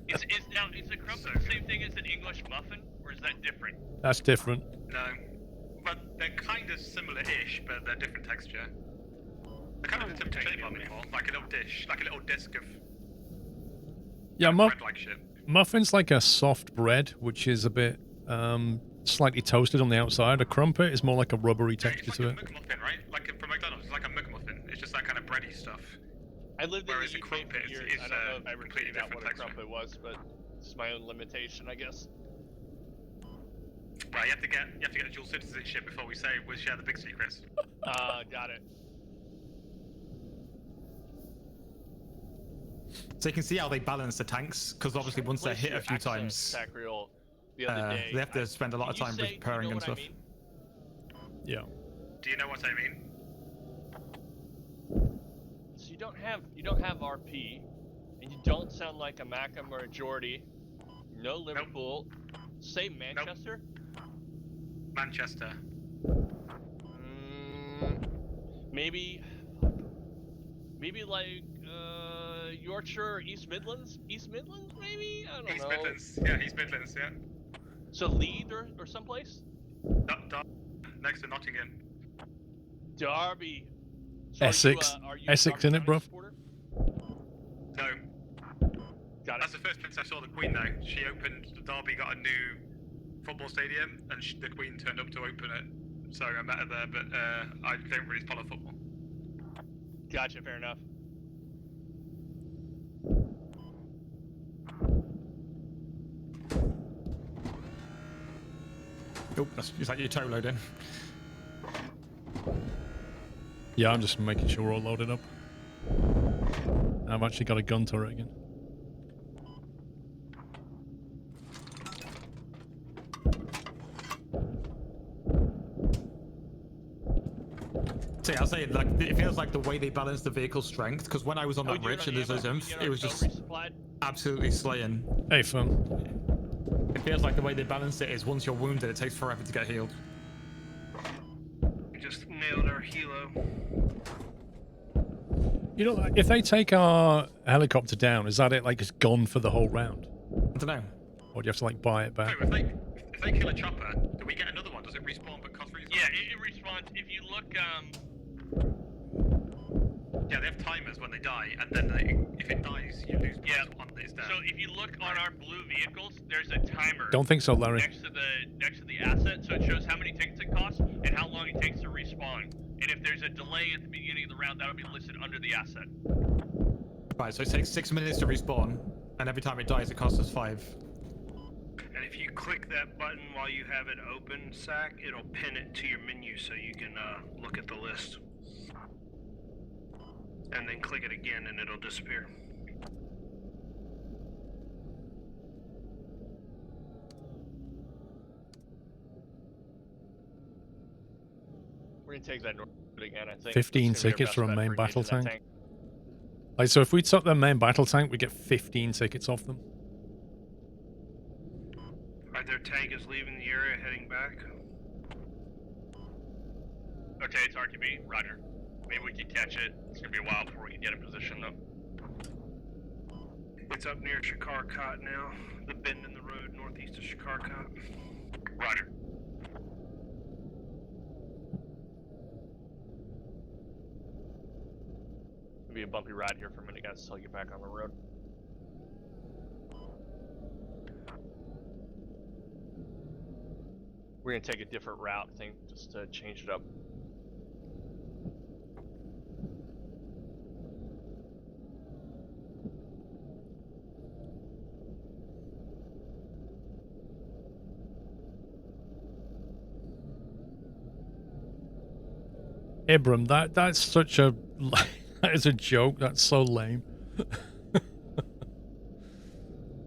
as. Is the crumpet the same thing as an English muffin, or is that different? That's different. No. But they're kind of similar-ish, but they're different texture. They're kind of the typical shape of it, like a little dish, like a little disc of Yeah, bread-like shit. muffin's like a soft bread, which is a bit slightly toasted on the outside. A crumpet is more like a rubbery texture It's to like it. a McMuffin, right? Like from McDonald's, it's like a McMuffin. It's just that kind of bready stuff. I lived in Whereas the a UK crumpet for is- years. is, I don't know if I ever completely figured out what a different texture. crumpet was, but it's my own limitation, I guess. Right, you have to get dual citizenship before we share the big secrets. Got it. So you can see how they balance the tanks, because obviously once they're hit a few times, Sacriel, the other day, they have to spend a lot of time repairing and stuff. Yeah. Do you know what I mean? So you don't have RP, and you don't sound like a Macam or a Geordie. No Liverpool. Say Manchester. Manchester. Maybe like Yorkshire or East Midlands? East Midlands, maybe? I don't know. East Midlands, yeah, East Midlands, yeah. So Leeds or someplace? Next to Nottingham. Derby. So Essex. are you Essex Derby in it, County bro. supporter? No. Got it. That's the first place I saw the Queen though. She opened, Derby got a new football stadium and the Queen turned up to open it. So I met her there, but I don't really follow football. Gotcha, fair enough. Oh, is that your toe loading? Yeah, I'm just making sure we're all loaded up. I've actually got a gun turret again. See, I'll say like it feels like the way they balance the vehicle strength, because when I was on that ridge and there's those it was just absolutely slaying. Hey, fam. It feels like the way they balance it is once you're wounded, it takes forever to get healed. We just nailed our helo. You know, if they take our helicopter down, is that it? Like it's gone for the whole round? I don't know. Or do you have to like buy it back? So if they kill a chopper, do we get another one? Does it respawn but cost respawn? look, Yeah, they have timers when they die, and then if it dies, you lose yeah. on its death. So if you look on our blue vehicles, there's a timer. Don't think so, Larry. Next to the asset, so it shows how many tickets it costs and how long it takes to respawn. And if there's a delay at the beginning of the round, that'll be listed under the asset. Right, so it takes 6 minutes to respawn, and every time it dies, it costs us 5. And if you click that button while you have it open, Sack, it'll pin it to your menu so you can look at the list. And then click it again and it'll disappear. We're gonna take that north again, I think. 15 It's gonna be our tickets best for a bet main for battle engaging that tank. Like, so if we took their main battle tank, we get 15 tickets off them. Right, their tank is leaving the area, heading back. Okay, it's RTB. Roger. Maybe we can catch it. It's gonna be a while before we can get in position, though. It's up near Shikarkot now. The bend in the road northeast of Shikarkot. Roger. It'll be a bumpy ride here for a minute, guys, until I get back on the road. We're gonna take a different route, I think, just to change it up. Ibram, that's such a that is a joke. That's so lame.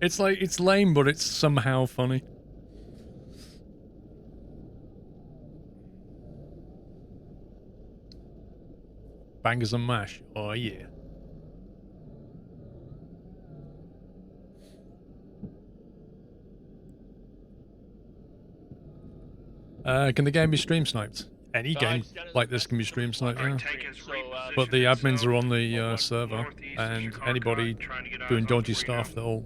It's like, it's lame, but it's somehow funny. Bangers and mash. Oh yeah. Can the game be stream sniped? Any game like this can be stream sniped, yeah. But the admins are on the server, and anybody doing dodgy stuff, they'll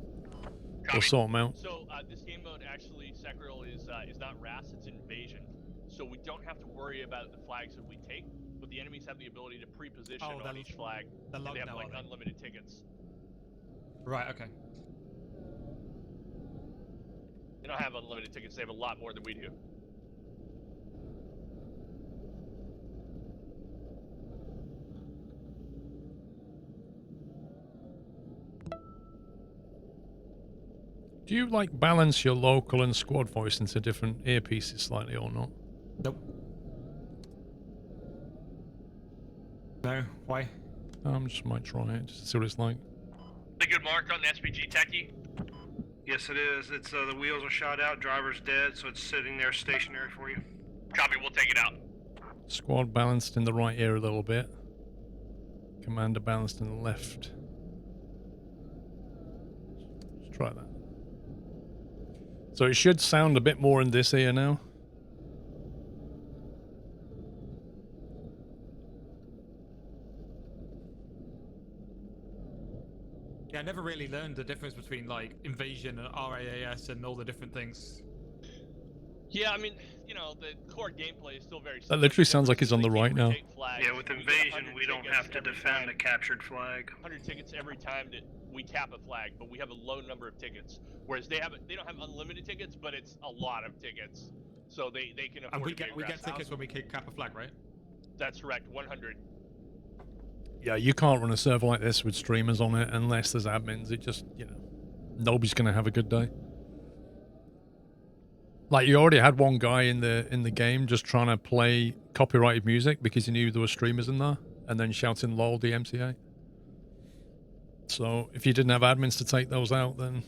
sort them out. So this game mode actually, Sekiril, is not RAS, it's invasion. So we don't have to worry about the flags that we take, but the enemies have the ability to pre-position on each flag. And they have like unlimited tickets. Right, okay. They don't have unlimited tickets, they have a lot more than we do. Do you like balance your local and squad voice into different earpieces slightly or not? Nope. No, why? Just might try it, just to see what it's like. A good mark on the SPG techie? Yes, it is. It's the wheels are shot out, driver's dead, so it's sitting there stationary for you. Copy, we'll take it out. Squad balanced in the right ear a little bit. Commander balanced in the left. Let's try that. So it should sound a bit more in this ear now. Yeah, I never really learned the difference between like invasion and RAAS and all the different things. Yeah, I mean, you know, the core gameplay is still very That literally sounds like he's on the right now. Yeah, with invasion, we don't have to defend a captured flag. 100 tickets every time that we tap a flag, but we have a low number of tickets. Whereas they don't have unlimited tickets, but it's a lot of tickets. So they can afford. And we get tickets when we cap a flag, right? That's correct, 100. Yeah, you can't run a server like this with streamers on it unless there's admins. It just, you know, nobody's going to have a good day. Like, you already had one guy in the game just trying to play copyrighted music because he knew there were streamers in there, and then shouting LOL DMCA. So if you didn't have admins to take those out, then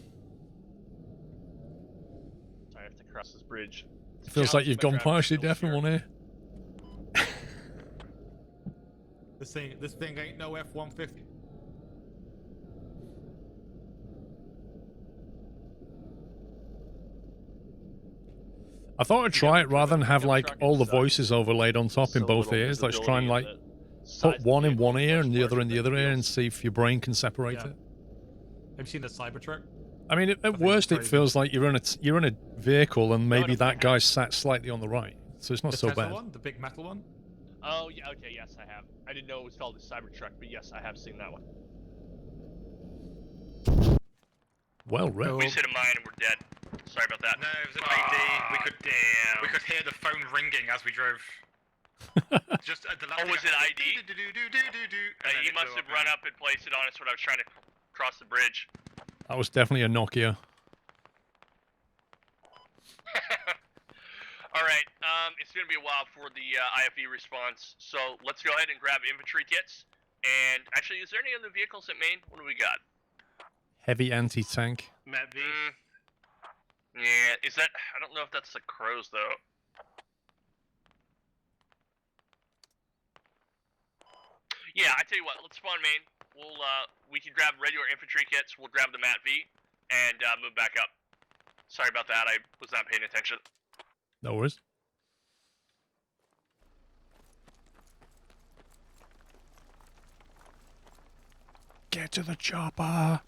I have to cross this bridge. it feels like you've gone partially deaf in one ear. This thing ain't no F-150. I thought I'd try it rather than have like all the voices overlaid on top in both ears. Let's try and like put one in one ear and the other in the other ear and see if your brain can separate it. Have you seen the Cybertruck? I mean, at worst, it feels like you're in a vehicle and maybe that guy sat slightly on the right, so it's not so bad. One, the big metal one. Oh, yeah, okay, yes, I have. I didn't know it was called a Cybertruck, but yes, I have seen that one. Well, Rick. Oh. We just hit a mine and we're dead. Sorry about that. No, it was an ID. Damn. We could hear the phone ringing as we drove. Just at the last. Oh, was it ID? He He must have run up and placed it on us when I was trying to cross the bridge. That was definitely a Nokia. Alright, it's gonna be a while for the IFE response, so let's go ahead and grab infantry kits. And actually, is there any other vehicles at Maine? What do we got? Heavy anti-tank. Matt V. Yeah, is that... I don't know if that's the Crows, though. Yeah, I tell you what, let's spawn Maine. We'll, we can grab regular infantry kits, we'll grab the Matt V, and move back up. Sorry about that, I was not paying attention. No worries. Get to the chopper.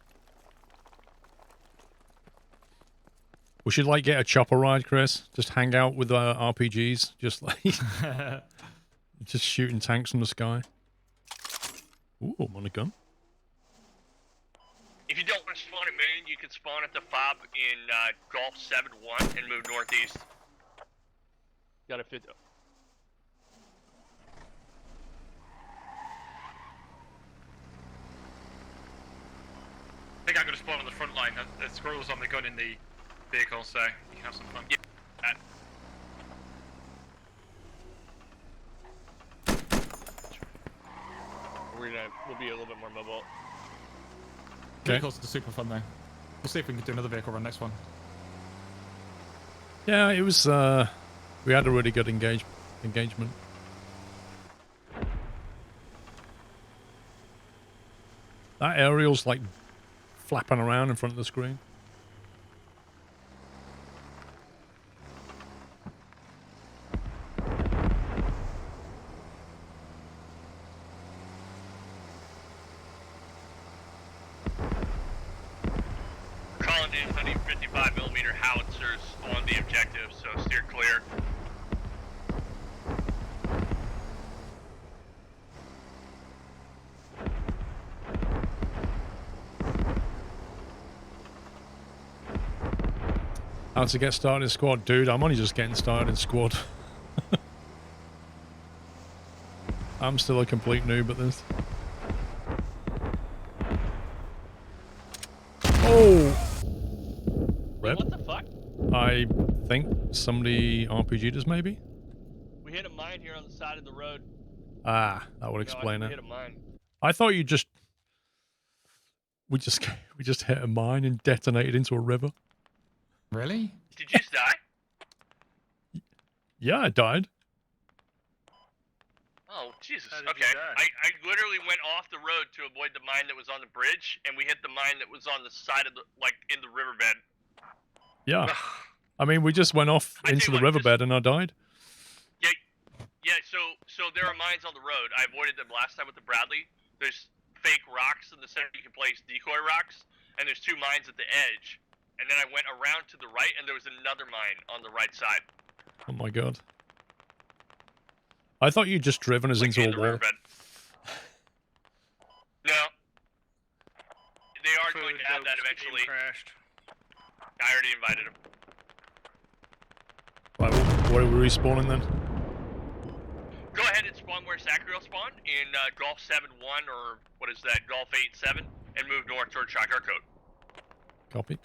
We should like get a chopper ride, Chris. Just hang out with RPGs, just like just shooting tanks from the sky. Ooh, I'm on a gun. If you don't want to spawn at Maine, you can spawn at the fob in Gulf 7-1 and move northeast. Got a fit. I think I'm going to spawn on the front line. The squirrel's on the gun in the vehicle, so you can have some fun. Yeah. We'll be a little bit more mobile. Vehicles are super fun though. We'll see if we can do another vehicle run next one. Yeah, it was. We had a really good engagement. That aerial's like flapping around in front of the screen. Calling in 155mm howitzers on the objective, so steer clear. How to get started in squad? Dude, I'm only just getting started in squad. I'm still a complete noob at this. Oh! Wait, what the fuck? I think somebody RPG'd us, maybe? We hit a mine here on the side of the road. Ah, that would explain we it. hit a mine. I thought you just... We just hit a mine and detonated into a river. Really? Did you just die? Yeah, I died. Oh, Jesus. How did you Okay. die? I literally went off the road to avoid the mine that was on the bridge, and we hit the mine that was on the side of the, like, in the riverbed. Yeah. I mean, we just went off I into tell the you what, riverbed and I died. Yeah, so there are mines on the road. I avoided them last time with the Bradley. There's fake rocks in the center you can place decoy rocks, and there's 2 mines at the edge. And then I went around to the right, and there was another mine on the right side. Oh my god. I thought you'd just driven us Like into in a the wall. riverbed. No. They are going to add that eventually. Crashed. I already invited him. Right, what are we respawning then? Go ahead and spawn where Sacriel spawned in Gulf 7-1 or what is that, Gulf 8-7, and move north toward Shotgun Coat. Copy.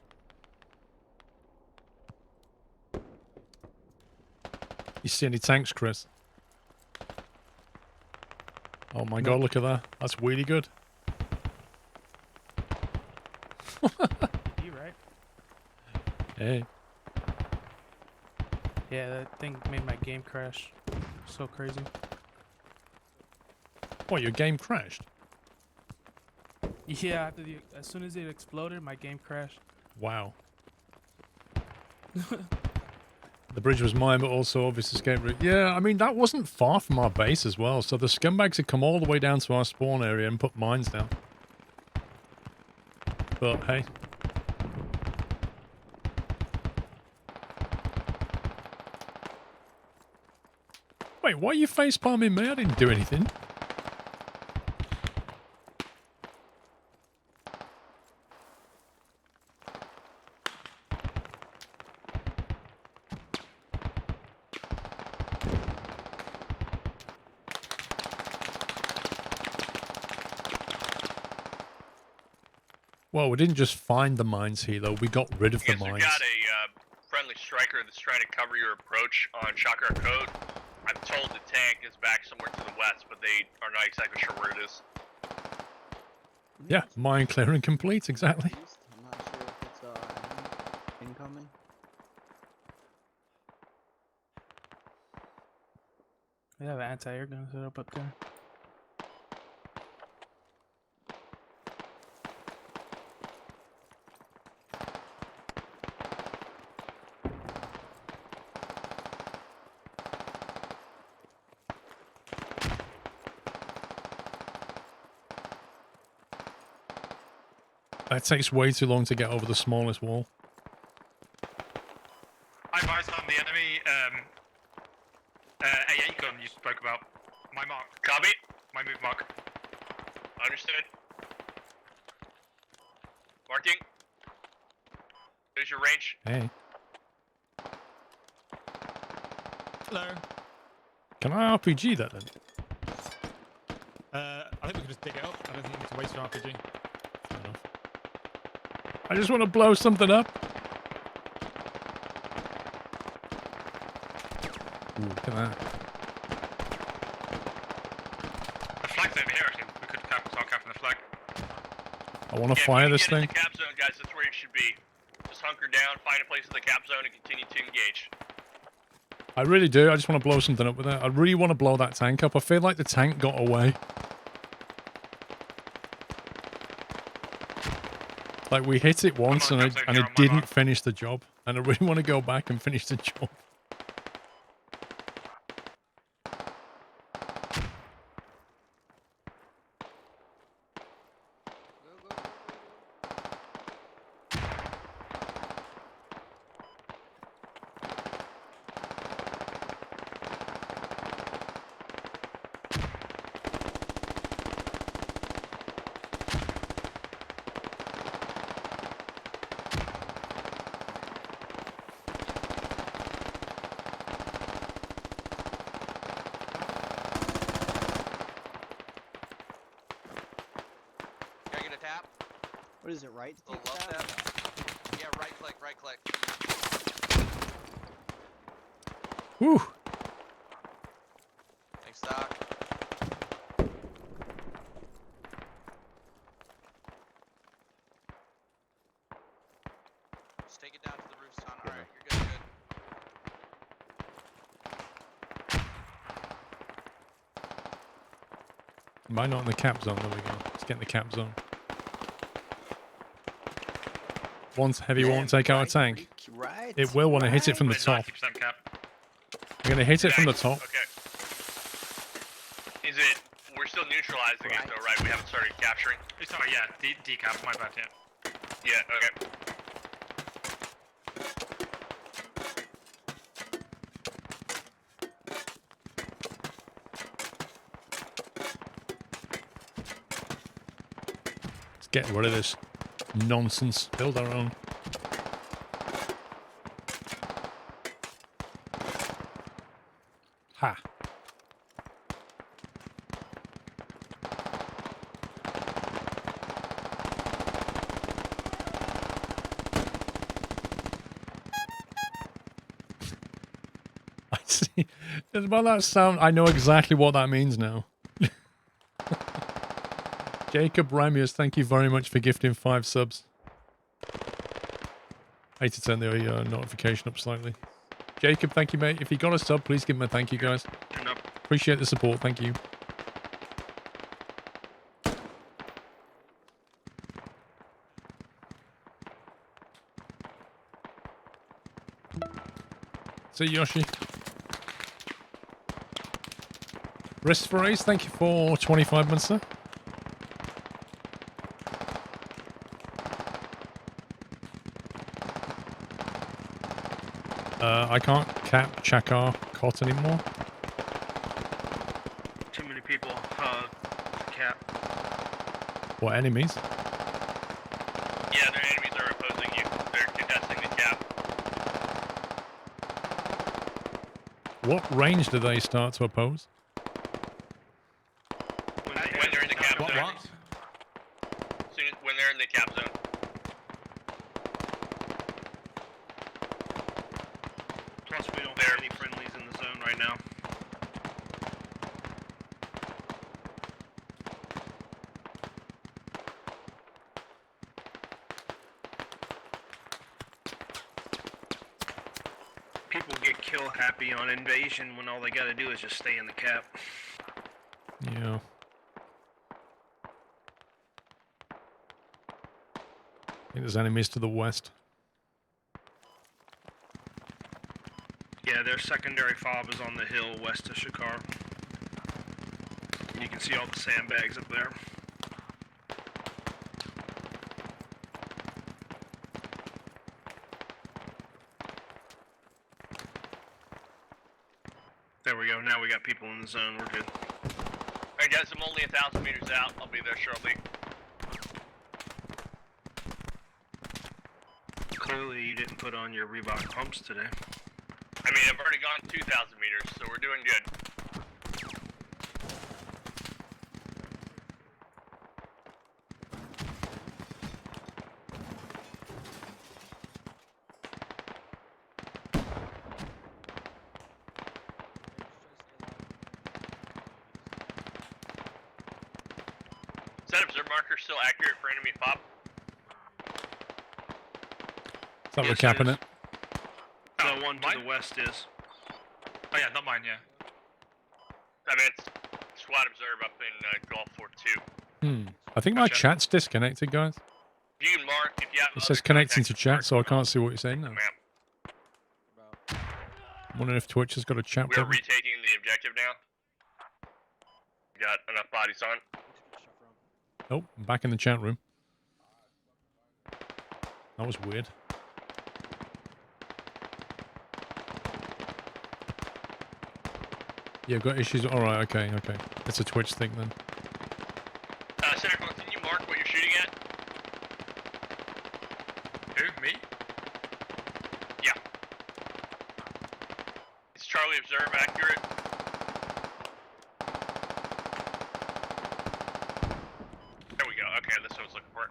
You see any tanks, Chris? Oh my god, look at that. That's really good. You right? Hey. Yeah, that thing made my game crash. So crazy. What, your game crashed? Yeah, after as soon as it exploded, my game crashed. Wow. The bridge was mine, but also obvious escape route. Yeah, I mean, that wasn't far from our base as well. So the scumbags had come all the way down to our spawn area and put mines down. But hey. Wait, Wait, why are you face palming me? I didn't do anything. Well, we didn't just find the mines here, though. We got rid of the Because we've mines. got a friendly striker that's trying to cover your approach on Chakra Code. I'm told the tank is back somewhere to the west, but they are not exactly sure where it is. Yeah, mine clearing complete, exactly. I'm not sure if it's incoming. We have an anti-air gun set up there. That takes way too long to get over the smallest wall. I advise on the enemy AA gun you spoke about. My mark. Copy. My move mark. Understood. Marking. There's your range. Hey. Hello. Can I RPG that then? I think we can just dig it up. I don't think you need to waste your RPG. Fair enough. I just want to blow something up. Ooh, look at that. The flag's over here actually. We could start capping the flag. I want to fire this Get in thing. the cap zone, guys. That's where you should be. Just hunker down, find a place in the cap zone, and continue to engage. I really do. I just want to blow something up with it. I really want to blow that tank up. I feel like the tank got away. Like, we hit it once and it didn't finish the job. And I really want to go back and finish the job. What is it, right? To take the tap? Yeah, right click, right click. Whew. Thanks, Doc. Just take it down to the roof, son. Alright, you're good, Am I not in the cap zone? There we go. Let's get in the cap zone. Once heavy won't take out a tank. Right. It will when I hit it from the top. 90% cap. I'm going to hit it from the top. Okay. Is it... We're still neutralizing it though, right? We haven't started capturing? Sorry, yeah, decap, my bad, yeah. Yeah, okay. Let's get rid of this nonsense. Build our own. Ha. I see. Just by that sound, I know exactly what that means now. Jacob Ramius, thank you very much for gifting 5 subs. I hate to turn the notification up slightly. Jacob, thank you, mate. If you got a sub, please give him a thank you, guys. Appreciate the support. Thank you. See you, Yoshi. Wrist for Ace, thank you for 25 months, sir. I can't cap Chakar Cot anymore. What, enemies? Yeah, their enemies are opposing you. They're contesting the cap. What range do they start to oppose? When they're in the cap zone. What? When they're in the cap zone. Plus, we don't have any friendlies in the zone right now. People get kill happy on invasion when all they gotta do is just stay in the cap. Yeah. I think there's enemies to the west. Yeah, their secondary fob is on the hill west of Shakar. You can see all the sandbags up there. There we go, now we got people in the zone, we're good. Alright guys, I'm only 1,000 meters out. I'll be there shortly. Clearly you didn't put on your Reebok pumps today. I mean, I've already gone 2,000 meters, so we're doing good. Is that observe marker still accurate for enemy fob? Is that Yes, we're capping it it? is. The one to the west is. Oh yeah, not mine, yeah. I mean, it's SWAT observe up in Gulf 4-2. I think my chat's disconnected, guys. You can mark if you have. It says connecting to chat, so I can't see what you're saying now. I'm wondering if Twitch has got a chat We are button. retaking the objective now. Got enough bodies on. Oh, I'm back in the chat room. That was weird. Yeah, I've got issues. Alright, okay. It's a Twitch thing then. Sarah, can you mark what you're shooting at? Who? Me? Yeah. Is Charlie observe accurate? There we go. Okay, that's what I was looking for.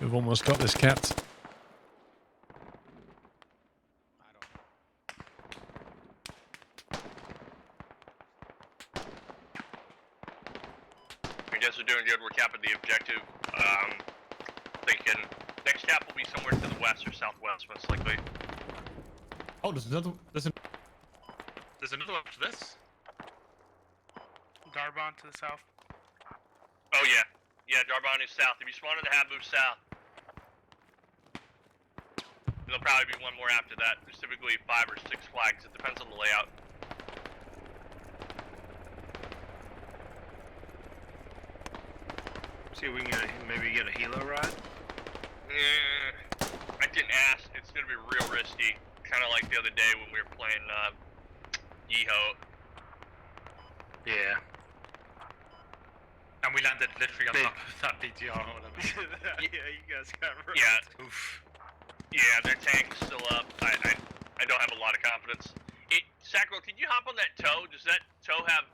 We've almost got this capped. You guys are doing good. We're capping the objective. Thinking next cap will be somewhere to the west or southwest, most likely. Oh, there's another one after this. Darbon to the south. Oh yeah. Yeah, Darbon is south. If you spawn in the hab, move south. There'll probably be one more after that. There's typically 5 or 6 flags. It depends on the layout. See if we can maybe get a helo ride. I didn't ask. It's gonna be real risky. Kind of like the other day when we were playing Yeho. Yeah. And we landed literally on top of that BTR or whatever. Yeah, you guys got right. Yeah. Oof. Yeah, their tank is still up. I don't have a lot of confidence. Sacro, can you hop on that tow? Does that tow have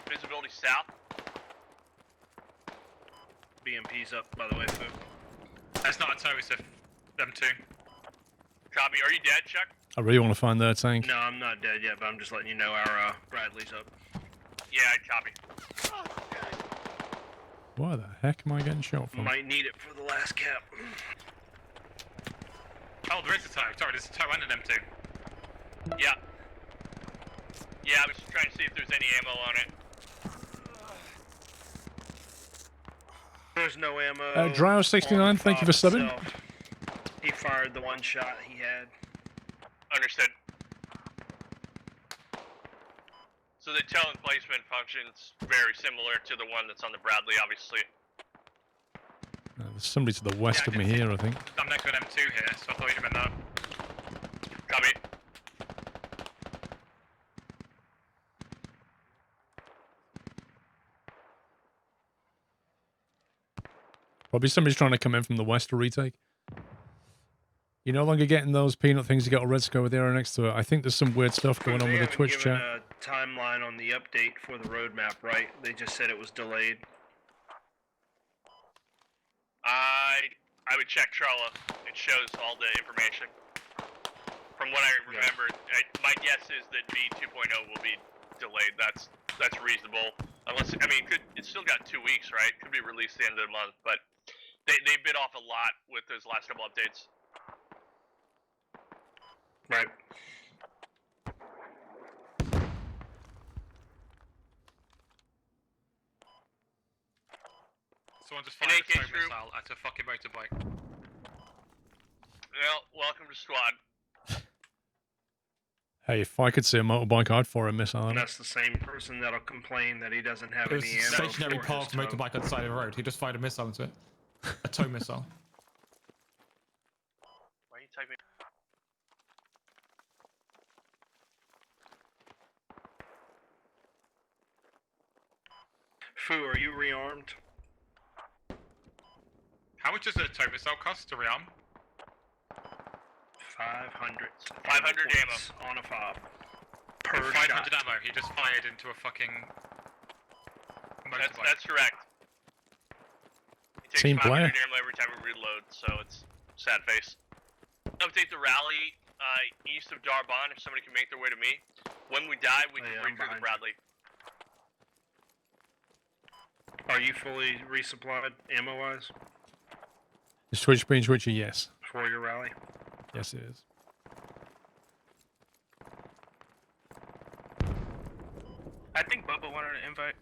visibility south? BMP's up, by the way, Foo. That's not a tow, it's a M2. Copy. Are you dead, Chuck? I really want to find their tank. No, I'm not dead yet, but I'm just letting you know our Bradley's up. Yeah, I copy. Where the heck am I getting shot from? Might need it for the last cap. Oh, there is a tow. Sorry, there's a tow and an M2. Yeah. Yeah, I was just trying to see if there's any ammo on it. There's no ammo. Drow69, thank you for subbing. He fired the one shot he had. Understood. So the tow emplacement functions very similar to the one that's on the Bradley, obviously. There's somebody to the west of me here, I think. I'm next to an M2 here, so I thought you'd have been there. Copy. Probably somebody's trying to come in from the west to retake. You're no longer getting those peanut things. You got a red square with the arrow next to it. I think there's some weird stuff going on with the Twitch chat. They haven't given a timeline on the update for the roadmap, right? They just said it was delayed. I would check Trello. It shows all the information. From what I remember, my guess is that V 2.0 will be delayed. That's reasonable. Unless, I mean, it's still got 2 weeks, right? Could be released at the end of the month, but they bit off a lot with those last couple updates. Right. Someone just fired a tow missile at a fucking motorbike. Well, welcome to squad. Hey, if I could see a motorbike, I'd fire a missile. And that's the same person that'll complain that he doesn't have It was any a ammo. stationary for parked his tow. motorbike on the side of the road. He just fired a missile into it. A tow missile. Why are you typing? Fu, are you rearmed? How much does a tow missile cost to rearm? 500. 500 ammo. On a fob. Per 500 shot. ammo. He just fired into a fucking motorbike. That's correct. It takes Team 500 player. ammo every time we reload, so it's sad face. Update the rally east of Darbon if somebody can make their way to me. When we die, we can bring through the Bradley. Are you fully resupplied ammo-wise Is Twitch being twitchy? Yes. for your rally? Yes, it is. I think Bubba wanted an invite.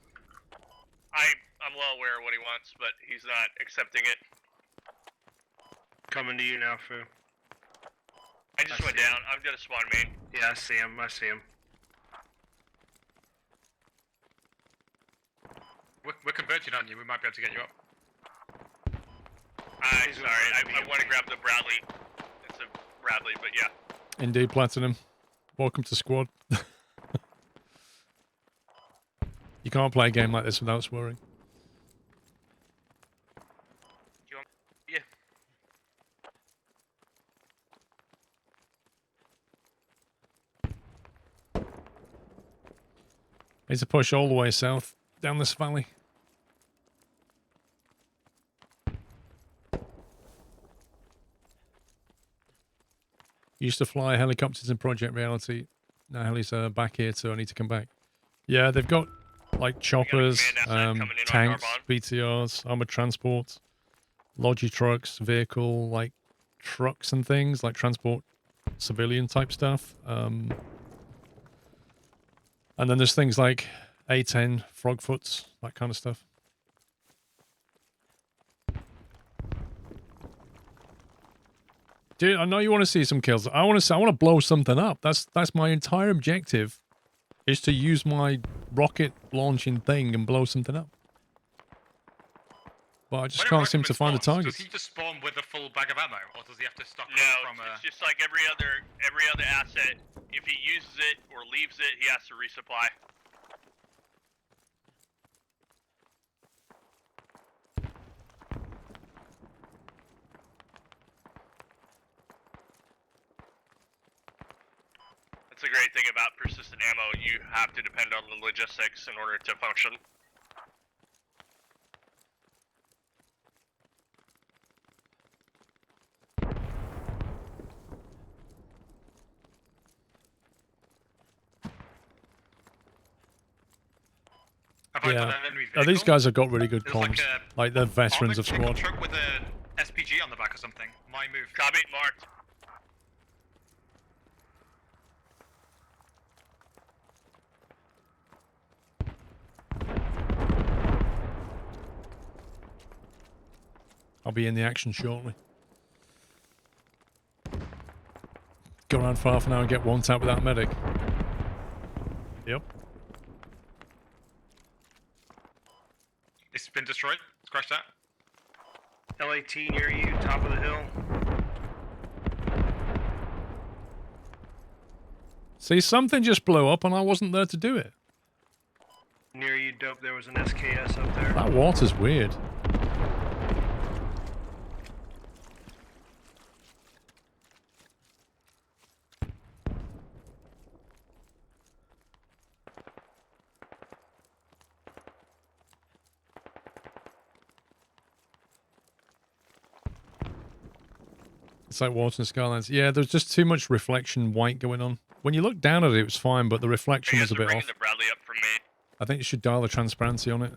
I'm well aware of what he wants, but he's not accepting it. Coming to you now, Fu. I just went down. I've got a spawn main. Yeah, I see him. I see him. We're converging on you. We might be able to get you up. Sorry, I want to grab the Bradley. It's a Bradley, but yeah. Indeed, Platinum. Welcome to squad. You can't play a game like this without swearing. Yeah. Need to push all the way south down this valley. Used to fly helicopters in Project Reality. Now heli's back here, so I need to come back. Yeah, they've got like choppers, tanks, BTRs, armored transport, logi trucks, vehicle like trucks and things like transport civilian type stuff. And then there's things like A10 frogfoots, that kind of stuff. Dude, I know you want to see some kills. I want to blow something up. That's my entire objective, is to use my rocket launching thing and blow something up. But I just can't seem to find the targets. Does he just spawn with a full bag of ammo, or does he have to stock up from a... It's just like every other asset. If he uses it or leaves it, he has to resupply. That's the great thing about persistent ammo. You have to depend on the logistics in order to function. Yeah, these guys have got really good comms. Like they're veterans of squad. Truck with a SPG on the back or something. My move. Copy, marked. I'll be in the action shortly. Go around for half an hour and get one tap without medic. Yep. It's been destroyed. Scratch that. LAT near you, top of the hill. See, something just blew up and I wasn't there to do it. Near you, dope. There was an SKS up there. That water's weird. It's like water in Skylands. Yeah, there's just too much reflection white going on. When you look down at it, it was fine, but the reflection was a bit off. The Bradley up for me. I think you should dial the transparency on it.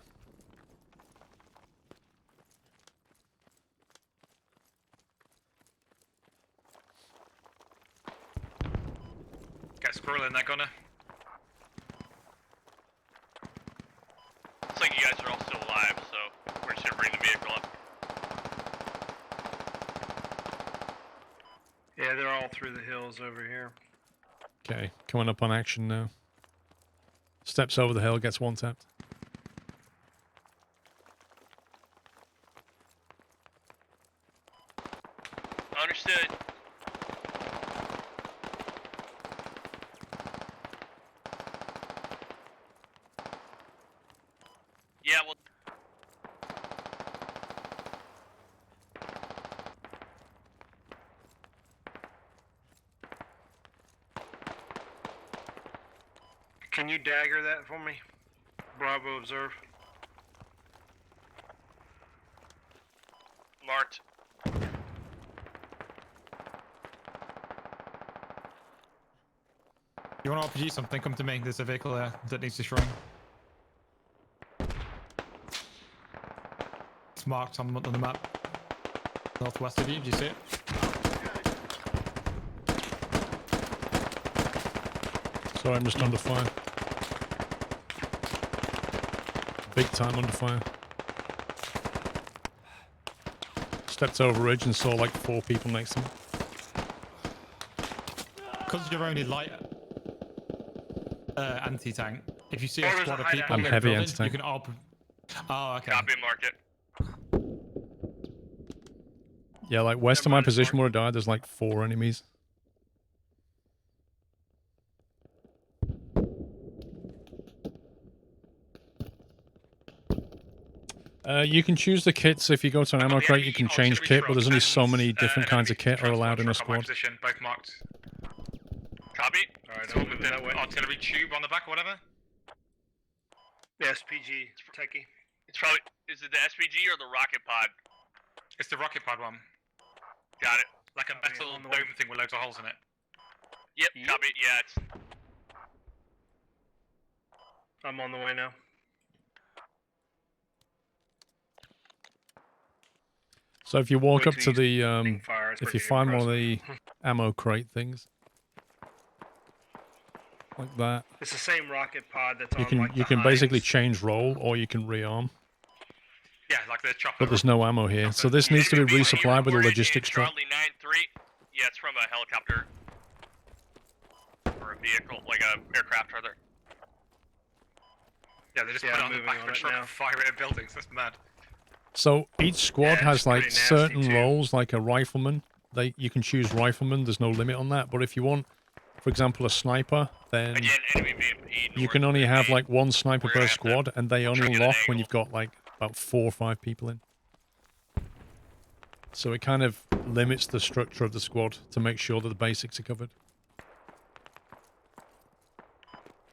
Get Squirrel in there, Gunner. Looks like you guys are all still alive, so we're just gonna bring the vehicle up. Yeah, they're all through the hills over here. Okay, coming up on action now. Steps over the hill, gets one tapped. Understood. Yeah, well. Can you dagger that for me? Bravo, observe. Marked. You want to RPG something? Come to me. There's a vehicle there that needs destroying. It's marked on the map. Northwest of you. Do you see it? Sorry, I'm just under fire. Big time under fire. Stepped over ridge and saw like 4 people next to me. Because you're only light anti-tank, if you see a Oh, there's squad a of hideout. people I'm in a heavy building, anti-tank. you can all... Oh, okay. Copy, mark it. Yeah, like west of my position where I died, there's like 4 enemies. You can choose the kits. If you go to an ammo crate, you can change kit, but there's only so many different kinds of kit are allowed in a squad. Position, both marked. Copy. Alright, So I'm with moving the that way. artillery tube on the back or whatever? The SPG, techie. It's probably. Is it the SPG or the rocket pod? It's the rocket pod one. Got it. Like a metal on the dome thing with loads of holes in it. Yep. Copy. Yeah. It's. I'm on the way now. So if you walk Wait up till to you the, see fire, it's if you pretty find one of impressive. the ammo crate things, like that, It's the same rocket pod that's you on can like you the can basically Heinz. change role or you can rearm. Yeah, like the chopper. But there's no ammo here, so this needs to be resupplied with a logistics truck. Charlie 9-3. Yeah, it's from a helicopter. Or a vehicle, like a aircraft rather. Yeah, they just Yeah, put it I'm on the moving back on of a it truck now. and fire it at buildings. That's mad. So each squad Yeah, has it's like pretty nasty certain too. roles, like a rifleman. You can choose rifleman. There's no limit on that. But if you want, for example, a sniper, then Again, enemy VMP. you can only have like 1 sniper We're per gonna have to squad, and they only trigger the unlock when angle. you've got like about 4 or 5 people in. So it kind of limits the structure of the squad to make sure that the basics are covered.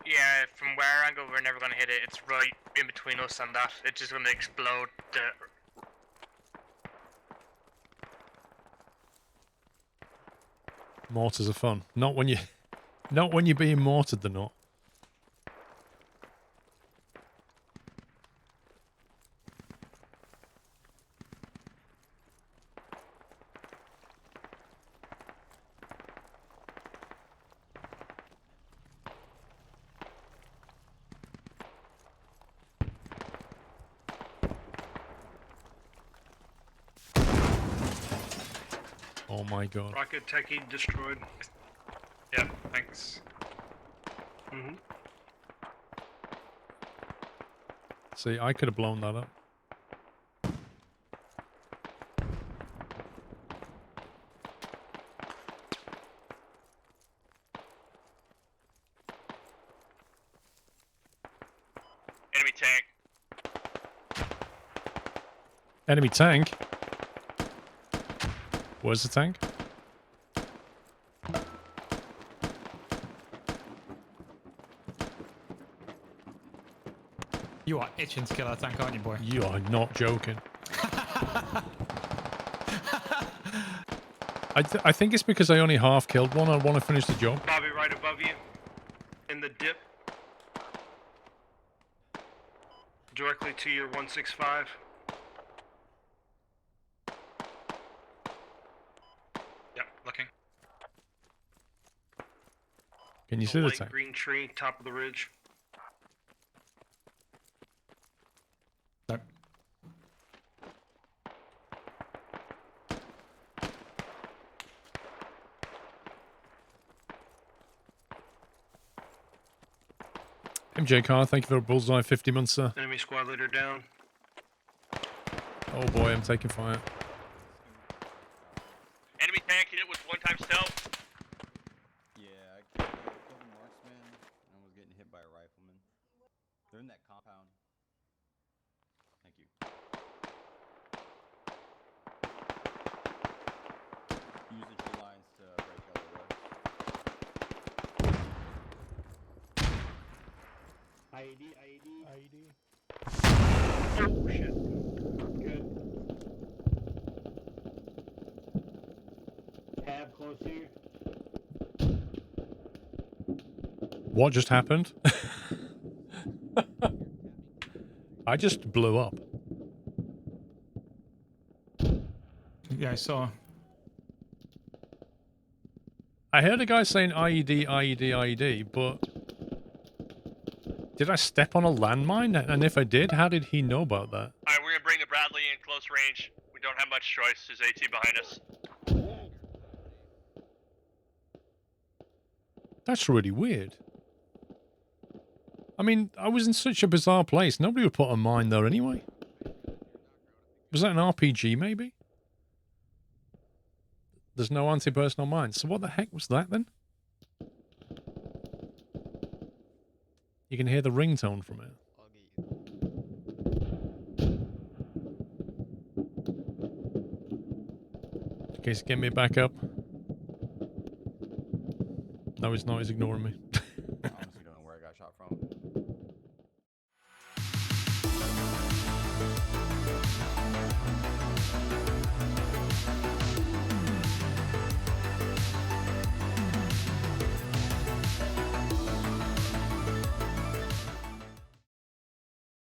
Yeah, from where I go, we're never gonna hit it. It's right in between us and that. It's just gonna explode. Mortars are fun. Not when you're being mortared, they're not. Oh my god. Rocket techie destroyed. Yeah, thanks. Mm-hmm. See, I could have blown that up. tank. Enemy tank? Where's the tank? You are itching to kill that tank, aren't you, boy? You are not joking. I think it's because I only half killed one. I want to finish the job. Bobby, right above you. In the dip. Directly to your 165. Yep, looking. Can you see the light tank? green tree, top of the ridge. Nope. MJ Carr, thank you for a bullseye 50 months, sir. Enemy squad leader down. Oh boy, I'm taking fire. Enemy tank hit it with 1-time stealth. Yeah, I killed a marksman and was getting hit by a rifleman. They're in that compound. Thank you. Use the tree lines to break yellow road. IED. Oh shit. Good. Tab close here. What just happened? I just blew up. Yeah, I saw. I heard a guy saying IED, IED, IED, but did I step on a landmine? And if I did, how did he know about that? Alright, we're gonna bring the Bradley in close range. We don't have much choice. There's AT behind us. That's really weird. I mean, I was in such a bizarre place. Nobody would put a mine there anyway. Was that an RPG, maybe? There's no anti-personnel mines. So what the heck was that, then? You can hear the ringtone from it. Okay, so get me back up. No, he's not. He's ignoring me.